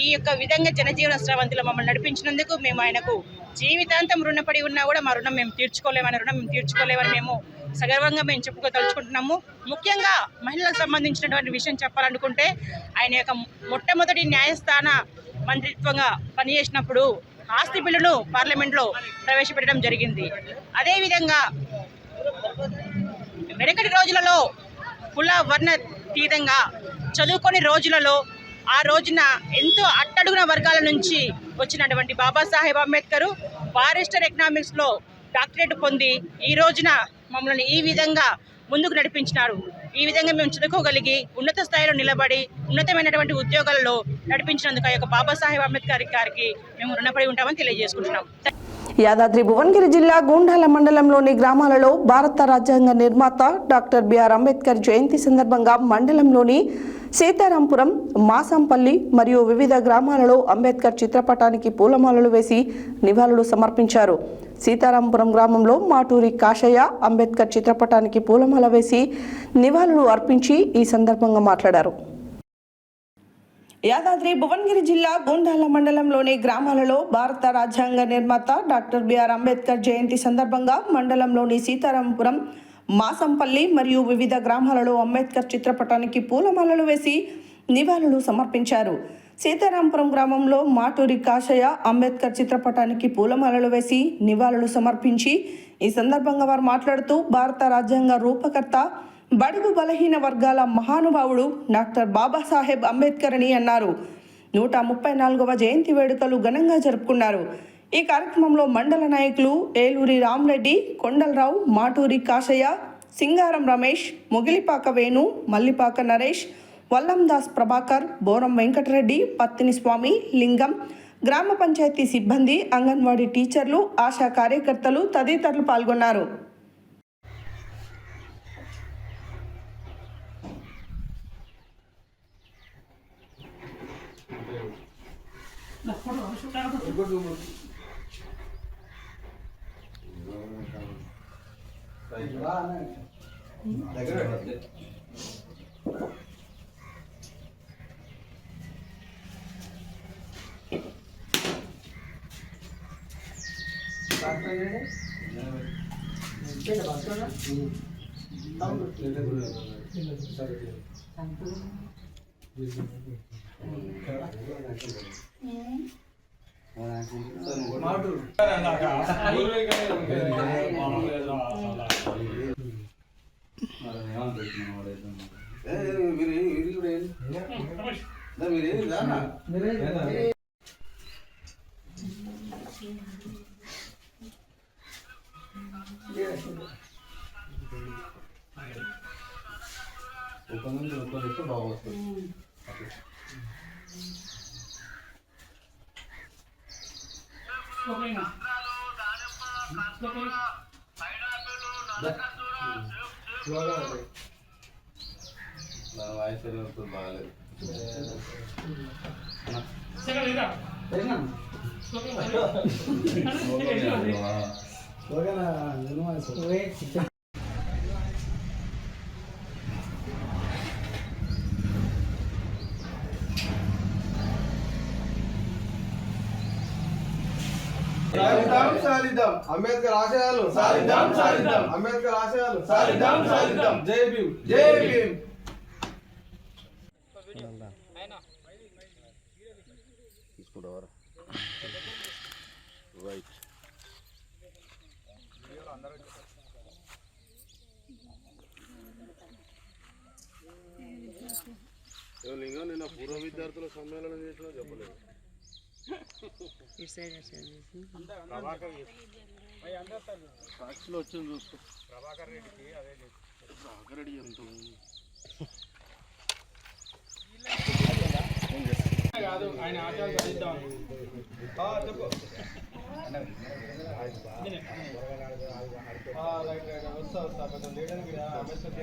ఈ యొక్క విధంగా జనజీవన స్రవంతిలో మమ్మల్ని నడిపించినందుకు మేము ఆయనకు జీవితాంతం రుణపడి ఉన్నా కూడా మా రుణం మేము తీర్చుకోలేమని మేము సగర్వంగా మేము చెప్పుకోదలుచుకుంటున్నాము. ముఖ్యంగా మహిళలకు సంబంధించినటువంటి విషయం చెప్పాలనుకుంటే ఆయన యొక్క మొట్టమొదటి న్యాయస్థాన మంత్రిత్వంగా పనిచేసినప్పుడు ఆస్తి బిల్లును పార్లమెంట్లో ప్రవేశపెట్టడం జరిగింది. అదేవిధంగా వెనకటి రోజులలో కుల వర్ణ తీతంగా చదువుకొని రోజులలో ఆ రోజున ఎంతో అట్టడుగున వర్గాల నుంచి వచ్చినటువంటి బాబాసాహెబ్ అంబేద్కర్ బారిస్టర్ ఎకనామిక్స్లో డాక్టరేట్ పొంది ఈ రోజున మమ్మల్ని ఈ విధంగా ముందుకు నడిపించినారు. ఈ విధంగా మేము చదువుకోగలిగి ఉన్నత స్థాయిలో నిలబడి ఉన్నతమైనటువంటి ఉద్యోగాలలో నడిపించినందుకు ఆ యొక్క బాబాసాహెబ్ అంబేద్కర్ గారికి మేము రుణపడి ఉంటామని తెలియజేసుకుంటున్నాం. యాదాద్రి భువనగిరి జిల్లా గూండాల మండలంలోని గ్రామాలలో భారత రాజ్యాంగ నిర్మాత డాక్టర్ బిఆర్ అంబేద్కర్ జయంతి సందర్భంగా మండలంలోని సీతారాంపురం, మాసంపల్లి మరియు వివిధ గ్రామాలలో అంబేద్కర్ చిత్రపటానికి పూలమాలలు వేసి నివాళులు సమర్పించారు. సీతారాంపురం గ్రామంలో మాటూరి కాశయ్య అంబేద్కర్ చిత్రపటానికి పూలమాల వేసి నివాళులు అర్పించి ఈ సందర్భంగా మాట్లాడారు. యాదాద్రి భువనగిరి జిల్లా గూండాల మండలంలోని గ్రామాలలో భారత రాజ్యాంగ నిర్మాత డాక్టర్ బిఆర్ అంబేద్కర్ జయంతి సందర్భంగా మండలంలోని సీతారాంపురం, మాసంపల్లి మరియు వివిధ గ్రామాలలో అంబేద్కర్ చిత్రపటానికి పూలమాలలు వేసి నివాళులు సమర్పించారు. సీతారాంపురం గ్రామంలో మాటూరి కాశయ్య అంబేద్కర్ చిత్రపటానికి పూలమాలలు వేసి నివాళులు సమర్పించి ఈ సందర్భంగా వారు మాట్లాడుతూ భారత రాజ్యాంగ రూపకర్త, బడుగు బలహీన వర్గాల మహానుభావుడు డాక్టర్ బాబాసాహెబ్ అంబేద్కర్ అని అన్నారు. 134వ జయంతి వేడుకలు ఘనంగా జరుపుకున్నారు. ఈ కార్యక్రమంలో మండల నాయకులు ఏలూరి రామరెడ్డి, కొండలరావు, మాటూరి కాశయ్య, సింగారం రమేష్, మొగిలిపాక వేణు, మల్లిపాక నరేష్, వల్లందాస్ ప్రభాకర్, బోరం వెంకటరెడ్డి, పత్తిని స్వామి, లింగం, గ్రామ పంచాయతీ సిబ్బంది, అంగన్వాడీ టీచర్లు, ఆశా కార్యకర్తలు తదితరులు పాల్గొన్నారు. సాధిద్దాం అంబేద్కర్ ఆశయాలు, సాధిద్దాం సాధిద్దాం అంబేద్కర్ ఆశయాలు, సాధిద్దాం సాధిద్దాం. జై భీమ్, జై భీమ్. లింగం నిన్న పూర్వ విద్యార్థుల సమ్మేళనం చేసినా చెప్పలేదు. సాక్షిలో వచ్చింది చూసుకో. ప్రభాకర్ రెడ్డికి అదే ప్రభాకర్ రెడ్డి ఎంత కాదు ఆయన ఆచారాలు చదిద్దాం చెప్పు. వస్తా కొంచెం లేడానికి అంబేద్కర్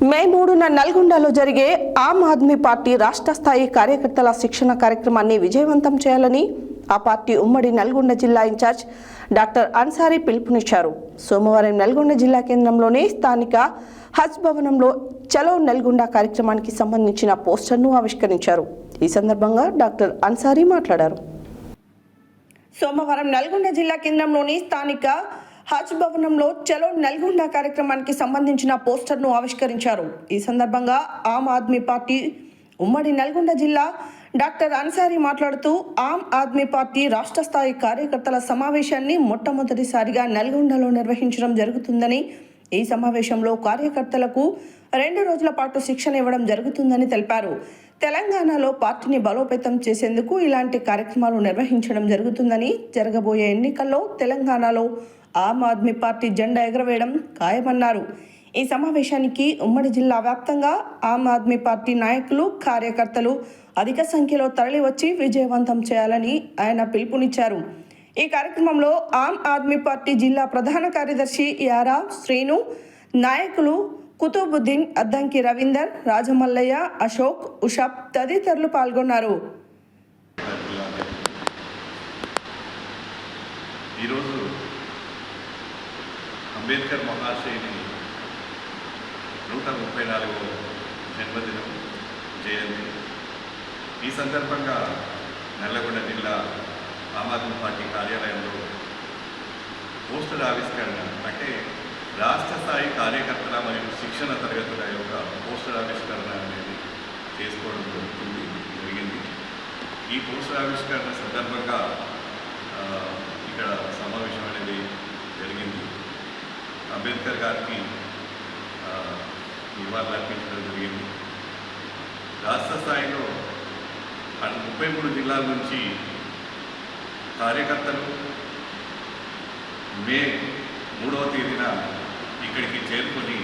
మే 3న నల్గొండలో జరిగే ఆమ్ ఆద్మీ పార్టీ రాష్ట్ర స్థాయి కార్యకర్తల శిక్షణ కార్యక్రమాన్ని విజయవంతం చేయాలని ఆ పార్టీ ఉమ్మడి నల్గొండ జిల్లా ఇన్ఛార్జ్ డాక్టర్ అన్సారీ పిలుపునిచ్చారు. సోమవారం నల్గొండ జిల్లా కేంద్రంలోని స్థానిక హజ్ భవనంలో చలో నల్గొండ కార్యక్రమానికి సంబంధించిన పోస్టర్ను ఆవిష్కరించారు. ఈ సందర్భంగా డాక్టర్ అన్సారీ మాట్లాడారు. సోమవారం నల్గొండ జిల్లా కేంద్రంలోని స్థానిక హజ్ భవనంలో చలో నల్గొండ కార్యక్రమానికి సంబంధించిన పోస్టర్ను ఆవిష్కరించారు. ఈ సందర్భంగా ఆమ్ ఆద్మీ పార్టీ ఉమ్మడి నల్గొండ జిల్లా డాక్టర్ అన్సారీ మాట్లాడుతూ ఆమ్ ఆద్మీ పార్టీ రాష్ట్ర స్థాయి కార్యకర్తల సమావేశాన్ని మొట్టమొదటిసారిగా నల్గొండలో నిర్వహించడం జరుగుతుందని, ఈ సమావేశంలో కార్యకర్తలకు 2 రోజుల పాటు శిక్షణ ఇవ్వడం జరుగుతుందని తెలిపారు. తెలంగాణలో పార్టీని బలోపేతం చేసేందుకు ఇలాంటి కార్యక్రమాలు నిర్వహించడం జరుగుతుందని, జరగబోయే ఎన్నికల్లో తెలంగాణలో ఆమ్ ఆద్మీ పార్టీ జెండా ఎగరవేయడం ఖాయమన్నారు. ఈ సమావేశానికి ఉమ్మడి జిల్లా వ్యాప్తంగా ఆమ్ ఆద్మీ పార్టీ నాయకులు, కార్యకర్తలు అధిక సంఖ్యలో తరలివచ్చి విజయవంతం చేయాలని ఆయన పిలుపునిచ్చారు. ఈ కార్యక్రమంలో ఆమ్ ఆద్మీ పార్టీ జిల్లా ప్రధాన కార్యదర్శి యారా శ్రీను, నాయకులు కుతుబుద్దీన్, అద్దంకి రవీందర్, రాజమల్లయ్య, అశోక్, ఉషాబ్ తదితరులు పాల్గొన్నారు. ఈరోజు అంబేద్కర్ మహాశయుని 134వ జన్మదినం జయంతి. ఈ సందర్భంగా నల్లగొండ జిల్లా ఆమ్ ఆద్మీ పార్టీ కార్యాలయంలో పోస్టర్ ఆవిష్కరణ, అంటే రాష్ట్ర స్థాయి కార్యకర్తల మరియు శిక్షణ తరగతుల యొక్క పోస్టర్ ఆవిష్కరణ అనేది చేసుకోవడం జరిగింది. ఈ పోస్టర్ ఆవిష్కరణ సందర్భంగా ఇక్కడ సమావేశం అనేది జరిగింది. అంబేద్కర్ గారికి నివాళులు అర్పించడం జరిగింది. రాష్ట్ర స్థాయిలో 33 జిల్లాల నుంచి కార్యకర్తలు మే 3వ తేదీన ఇక్కడికి చేరుకొని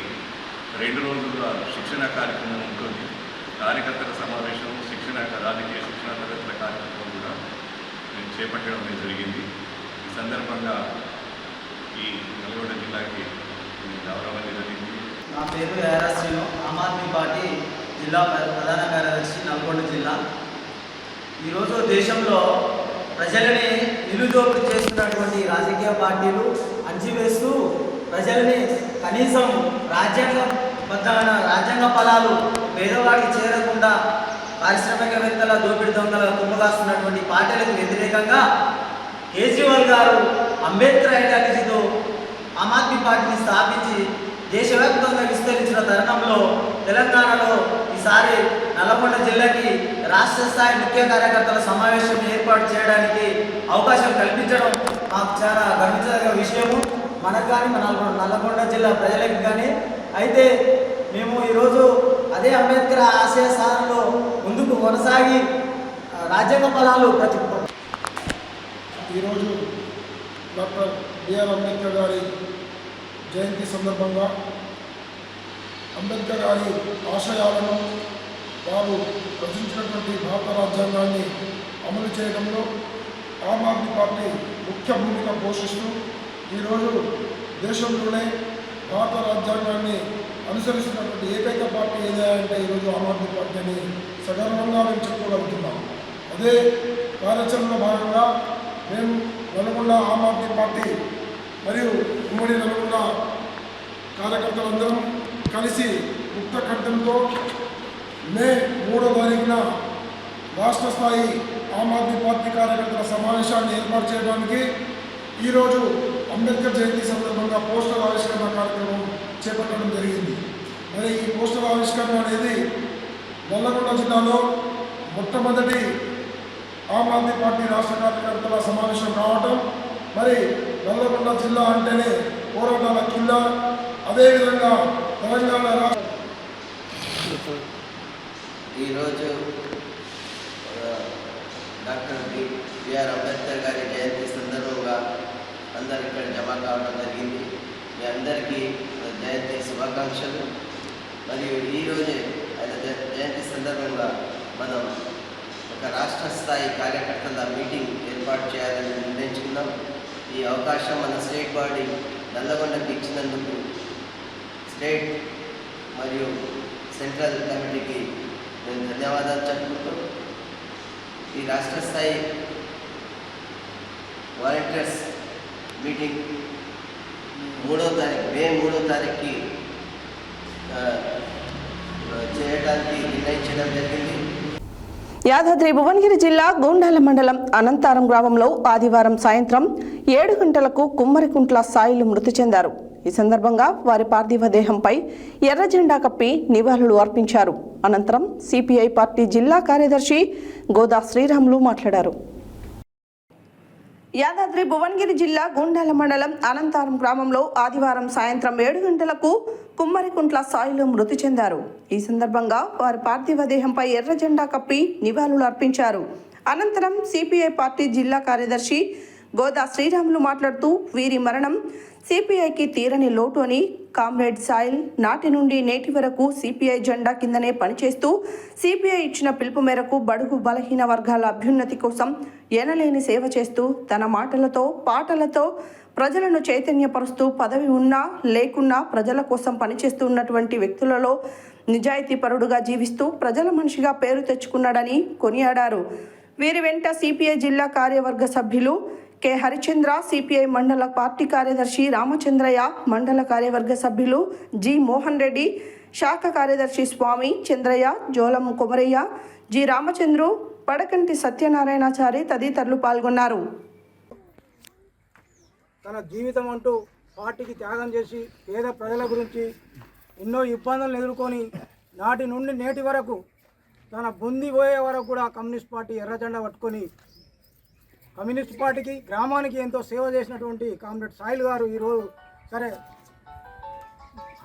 2 రోజుల శిక్షణ కార్యక్రమం ఉంటుంది. కార్యకర్తల సమావేశం, రాజకీయ శిక్షణ తరగతుల కార్యక్రమం కూడా నేను చేపట్టడం జరిగింది. ఈ సందర్భంగా ఈ నల్గొండ జిల్లాకి రావడం జరిగింది. నా పేరు యారా శ్రీను, ఆమ్ ఆద్మీ పార్టీ జిల్లా ప్రధాన కార్యదర్శి, నల్గొండ జిల్లా. ఈరోజు దేశంలో ప్రజలని నిలుదోపిడి చేస్తున్నటువంటి రాజకీయ పార్టీలు అణచివేస్తూ ప్రజలని కనీసం రాజ్యాంగబద్ధమైన రాజ్యాంగ ఫలాలు పేదవాడికి చేరకుండా పారిశ్రామికవేత్తల దోపిడి దొంగల కుమ్మగాస్తున్నటువంటి పార్టీలకు వ్యతిరేకంగా కేజ్రీవాల్ గారు అంబేద్కర్ ఐడియాలజీతో ఆమ్ ఆద్మీ పార్టీని స్థాపించి దేశవ్యాప్తంగా విస్తరించిన తరుణంలో తెలంగాణలో ఈసారి నల్లగొండ జిల్లాకి రాష్ట్ర స్థాయి ముఖ్య కార్యకర్తల సమావేశం ఏర్పాటు చేయడానికి అవకాశం కల్పించడం మాకు చాలా గర్వించదగ్గ విషయము, మనకు కానీ మన నల్లగొండ జిల్లా ప్రజలకు కానీ. అయితే మేము ఈరోజు అదే అంబేద్కర్ ఆశయ సాధనలో ముందుకు కొనసాగి రాజ్యాంగ ఫలాలు ఈరోజు డాక్టర్ బిఆర్ అంబేద్కర్ గారి జయంతి సందర్భంగా అంబేద్కర్ గారి ఆశయాలను, వారు రచించినటువంటి భారత రాజ్యాంగాన్ని అమలు చేయడంలో ఆమ్ ఆద్మీ పార్టీ ముఖ్య భూమిక పోషిస్తూ ఈరోజు దేశంలోనే భారత రాజ్యాంగాన్ని అనుసరిస్తున్నటువంటి ఏకైక పార్టీ ఏదంటే ఈరోజు ఆమ్ ఆద్మీ పార్టీ అని సగర్వంగా మేము చెప్పుకోగలుగుతున్నాం. అదే కార్యాచరణలో భాగంగా మేము నల్గొండ ఆమ్ ఆద్మీ పార్టీ మరియు ఉమ్మడి నల్గొండ కార్యకర్తలందరం కలిసి ముక్త కంఠంతో మే 3వ తారీఖున రాష్ట్ర స్థాయి ఆమ్ ఆద్మీ పార్టీ కార్యకర్తల సమావేశాన్ని ఏర్పాటు చేయడానికి ఈరోజు అంబేద్కర్ జయంతి సందర్భంగా పోస్టర్ ఆవిష్కరణ కార్యక్రమం చేపట్టడం జరిగింది. మరి ఈ పోస్టర్ ఆవిష్కరణ అనేది నల్లగొండ జిల్లాలో మొట్టమొదటి ఆమ్ ఆద్మీ పార్టీ రాష్ట్ర కార్యకర్తల సమావేశం కావటం, మరి నల్లగొండ జిల్లా అంటేనే పోరాటాల జిల్లా. అదేవిధంగా తెలంగాణ ఈరోజు డాక్టర్ బిఆర్ అంబేద్కర్ గారి జయంతి సందర్భంగా అందరు ఇక్కడ జమ కావడం జరిగింది. మీ అందరికీ జయంతి శుభాకాంక్షలు. మరియు ఈరోజే ఆయన జయంతి సందర్భంగా మనం ఒక రాష్ట్ర స్థాయి కార్యకర్తల మీటింగ్ ఏర్పాటు చేయాలని నిర్ణయించుకున్నాం. ఈ అవకాశం మన స్టేట్ బాడీ నల్లగొండకి ఇచ్చినందుకు స్టేట్ మరియు సెంట్రల్ కమిటీకి నేను ధన్యవాదాలు చెప్పుకుంటూ, ఈ రాష్ట్ర స్థాయి వాలంటీర్స్ మీటింగ్ 3వ తారీఖు మే 3వ తారీఖుకి చేయడానికి నిర్ణయించడం జరిగింది. యాదాద్రి భువనగిరి జిల్లా గూండాల మండలం అనంతారం గ్రామంలో ఆదివారం సాయంత్రం 7 గంటలకు కుమ్మరికుంట్ల సాయిలు మృతి చెందారు. ఈ సందర్భంగా వారి పార్థివ దేహంపై ఎర్ర జెండా కప్పి నివాళులు అర్పించారు. అనంతరం సిపిఐ పార్టీ జిల్లా కార్యదర్శి గోదా శ్రీరాములు మాట్లాడారు. యాదాద్రి భువనగిరి జిల్లా గుండాల మండలం అనంతారం గ్రామంలో ఆదివారం సాయంత్రం 7 గంటలకు కుమ్మరికుంట్ల సాయిలు మృతి చెందారు. ఈ సందర్భంగా వారి పార్థివ దేహంపై ఎర్ర జెండా కప్పి నివాళులు అర్పించారు. అనంతరం సిపిఐ పార్టీ జిల్లా కార్యదర్శి గోదా శ్రీరాములు మాట్లాడుతూ వీరి మరణం సిపిఐకి తీరని లోటు అని, కామ్రేడ్ సాయిల్ నాటి నుండి నేటి వరకు సిపిఐ జెండా కిందనే పనిచేస్తూ సిపిఐ ఇచ్చిన పిలుపు మేరకు బడుగు బలహీన వర్గాల అభ్యున్నతి కోసం ఎనలేని సేవ చేస్తూ తన మాటలతో పాటలతో ప్రజలను చైతన్యపరుస్తూ పదవి ఉన్నా లేకున్నా ప్రజల కోసం పనిచేస్తూ ఉన్నటువంటి వ్యక్తులలో నిజాయితీపరుడుగా జీవిస్తూ ప్రజల మనిషిగా పేరు తెచ్చుకున్నాడని కొనియాడారు. వీరి వెంట సిపిఐ జిల్లా కార్యవర్గ సభ్యులు కె హరిచంద్ర, సిపిఐ మండల పార్టీ కార్యదర్శి రామచంద్రయ్య, మండల కార్యవర్గ సభ్యులు జి మోహన్ రెడ్డి, శాఖ కార్యదర్శి స్వామి, చంద్రయ్య, జోలం కొమరయ్య, జి రామచంద్రు, పడకంటి సత్యనారాయణాచారి తదితరులు పాల్గొన్నారు. తన జీవితం అంటూ పార్టీకి త్యాగం చేసి పేద ప్రజల గురించి ఎన్నో ఇబ్బందులను ఎదుర్కొని నాటి నుండి నేటి వరకు తన బొంది పోయే వరకు కూడా కమ్యూనిస్ట్ పార్టీ ఎర్రజెండా పట్టుకొని కమ్యూనిస్ట్ పార్టీకి గ్రామానికి ఎంతో సేవ చేసినటువంటి కామ్రేడ్ సాయిల్ గారు ఈరోజు సరే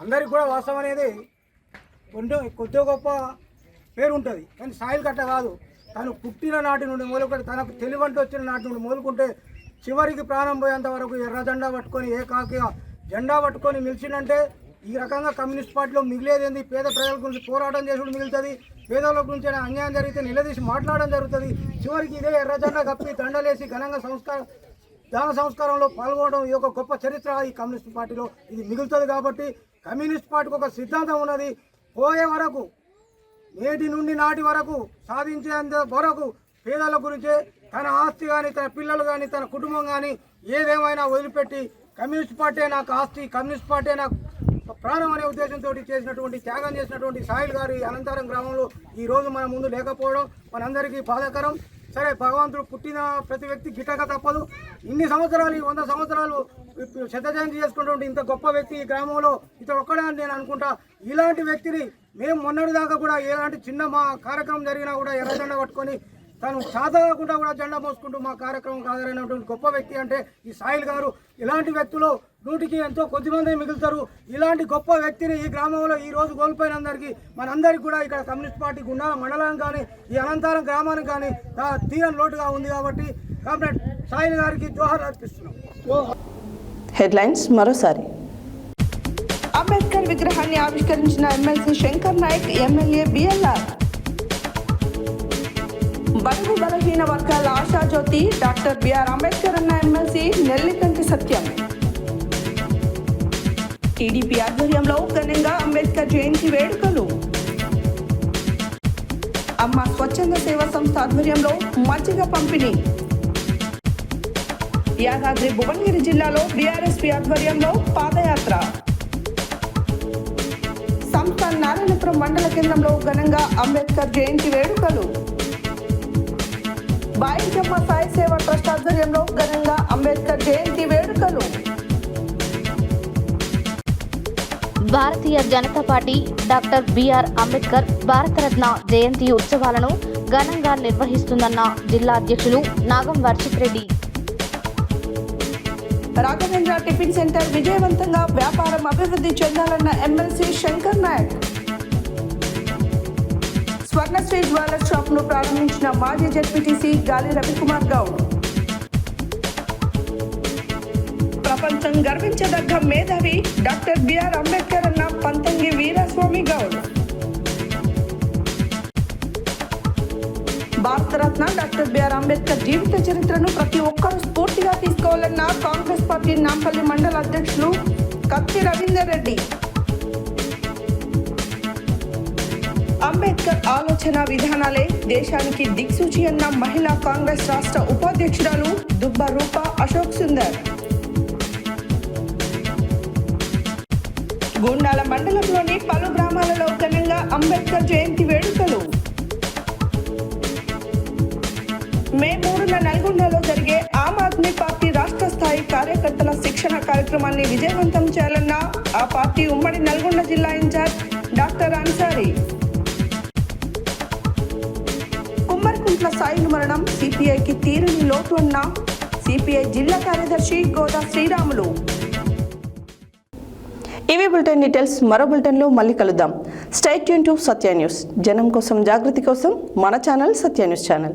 అందరికి కూడా వాస్తవం అనేది కొద్ది గొప్ప పేరు ఉంటుంది, కానీ సాయిల్ కట్ట కాదు. తను పుట్టిన నాటి నుండి మొదలుకొని తనకు తెలివంటూ వచ్చిన నాటి నుండి మొదలుకుంటే చివరికి ప్రాణం పోయేంత వరకు ఎర్ర జెండా పట్టుకొని ఏకాకిగా జెండా పట్టుకొని నిలిచిందంటే ఈ రకంగా కమ్యూనిస్ట్ పార్టీలో మిగిలేదేంది, పేద ప్రజల గురించి పోరాటం చేసుకుంటూ మిగులుతుంది, పేదల గురించి అన్యాయం జరిగితే నిలదీసి మాట్లాడడం జరుగుతుంది. చివరికి ఇదే ఎర్ర జెండా కప్పి దండలేసి ఘనంగా దాన సంస్కారంలో పాల్గొనడం ఈ యొక్క గొప్ప చరిత్ర ఈ కమ్యూనిస్ట్ పార్టీలో ఇది మిగులుతుంది. కాబట్టి కమ్యూనిస్ట్ పార్టీకి ఒక సిద్ధాంతం ఉన్నది, పోయే వరకు నేటి నుండి నాటి వరకు సాధించేంత వరకు పేదల గురించే తన ఆస్తి కానీ తన పిల్లలు కానీ తన కుటుంబం కానీ ఏదేమైనా వదిలిపెట్టి కమ్యూనిస్ట్ పార్టీ నాకు ఆస్తి, కమ్యూనిస్ట్ పార్టీ నాకు ప్రాణం అనే ఉద్దేశంతో చేసినటువంటి త్యాగం చేసినటువంటి సాయిల్ గారు ఈ అనంతరం గ్రామంలో ఈరోజు మన ముందు లేకపోవడం మనందరికీ బాధాకరం. సరే, భగవంతుడు పుట్టిన ప్రతి వ్యక్తి గిట్టక తప్పదు. ఇన్ని సంవత్సరాలు 100 సంవత్సరాలు శత జయంతి చేసుకున్నటువంటి ఇంత గొప్ప వ్యక్తి ఈ గ్రామంలో ఇతడు ఒక్కడే అని నేను అనుకుంటా. ఇలాంటి వ్యక్తిని మేము మొన్నటి దాకా కూడా ఎలాంటి చిన్న మా కార్యక్రమం జరిగినా కూడా ఎర్ర జెండా పట్టుకొని తను చేత కాకుండా కూడా జెండా మోసుకుంటూ మా కార్యక్రమం హాజరైనటువంటి గొప్ప వ్యక్తి అంటే ఈ సాయిల్ గారు. ఇలాంటి వ్యక్తులు 100కి ఎంతో కొద్దిమంది మిగులుతారు. ఇలాంటి గొప్ప వ్యక్తిని ఈ గ్రామంలో ఈ రోజు కోల్పోయినందరికీ మనందరికీ కూడా ఇక్కడ కమ్యూనిస్ట్ పార్టీ గుండాల మండలం కానీ ఈ అనంతరం గ్రామానికి కానీ తీరని లోటుగా ఉంది. కాబట్టి కామ్రేడ్ సాయిల్ గారికి జోహార్ అర్పిస్తున్నాం. హెడ్లైన్స్ మరోసారి. అంబేద్కర్ విగ్రహాన్ని ఆవిష్కరించిన MLC Shankar Nayak, MLA BLR. బడుగు బలహీన వర్గాల ఆశాజ్యోతి డాక్టర్ బిఆర్ అంబేద్కర్ అన్న ఎమ్మెల్సీ నెల్లికంటి సత్యం. టీడీపీ ఆధ్వర్యంలో ఘనంగా అంబేద్కర్ జయంతి వేడుకలు. అమ్మ స్వచ్ఛంద సేవా సంస్థ ఆధ్వర్యంలో మజ్జిగ పంపిణీ. యాదాద్రి భువనగిరి జిల్లాలో బీఆర్ఎస్పీ ఆధ్వర్యంలో పాదయాత్ర. సంస్థ నారాయణపురం మండల కేంద్రంలో ఘనంగా అంబేద్కర్ జయంతి వేడుకలు. బాయిజమ్మ సాయి సేవా ట్రస్ట్ ఆధ్వర్యంలో ఘనంగా అంబేద్కర్ జయంతి వేడుకలు. Bharatiya Janata Party doctor BR Ambedkar Bharat Ratna Jayanti ఉత్సవాలను ఘనంగా నిర్వహిస్తుందన్న జిల్లా అధ్యక్షులు నాగం వర్షిత్ రెడ్డి. రాఘవేంద్ర టిఫిన్ సెంటర్ విజయవంతంగా వ్యాపారం అభివృద్ధి చెందాలన్న MLC Shankar Nayak. Swarnasri jewellers shop ను ప్రారంభించిన మాజీ జెడ్పీటీసీ గాలి రవికుమార్ గౌడ్. ప్రపంచం గర్వించదగ్గ మేధావి డాక్టర్ బిఆర్ అంబేద్కర్ అన్న పంతంగి వీరస్వామి గౌడ్. భారతరత్న డాక్టర్ బిఆర్ అంబేద్కర్ జీవిత చరిత్రను ప్రతి ఒక్కరూ స్ఫూర్తిగా తీసుకోవాలన్న కాంగ్రెస్ పార్టీ నాంపల్లి మండల అధ్యక్షులు కత్తి రవీందర్ రెడ్డి. అంబేద్కర్ ఆలోచన విధానాలే దేశానికి దిక్సూచి అన్న మహిళా కాంగ్రెస్ రాష్ట్ర ఉపాధ్యక్షురాలు దుబ్బ రూప అశోక్ సుందర్. గుండాల మండలంలోని పలు గ్రామాలలో ఘనంగా అంబేద్కర్ జయంతి వేడుకలు. మే 3న నల్గొండలో జరిగే ఆమ్ ఆద్మీ పార్టీ రాష్ట్ర స్థాయి కార్యకర్తల శిక్షణ కార్యక్రమాన్ని విజయవంతం చేయాలన్న ఆ పార్టీ ఉమ్మడి నల్గొండ జిల్లా ఇన్ఛార్జ్ డాక్టర్ అన్సారీ. కుమ్మరికుంట్ల సాయిల్ మరణం సిపిఐకి తీరని లోటు అన్న సిపిఐ జిల్లా కార్యదర్శి గోదా శ్రీరాములు. ఇవి బులెటిన్ డీటెయిల్స్. మరో బులెటిన్లో మళ్ళీ కలుద్దాం. Stay tune to Satya news. జనం కోసం, జాగృతి కోసం మన ఛానల్ సత్య న్యూస్ ఛానల్.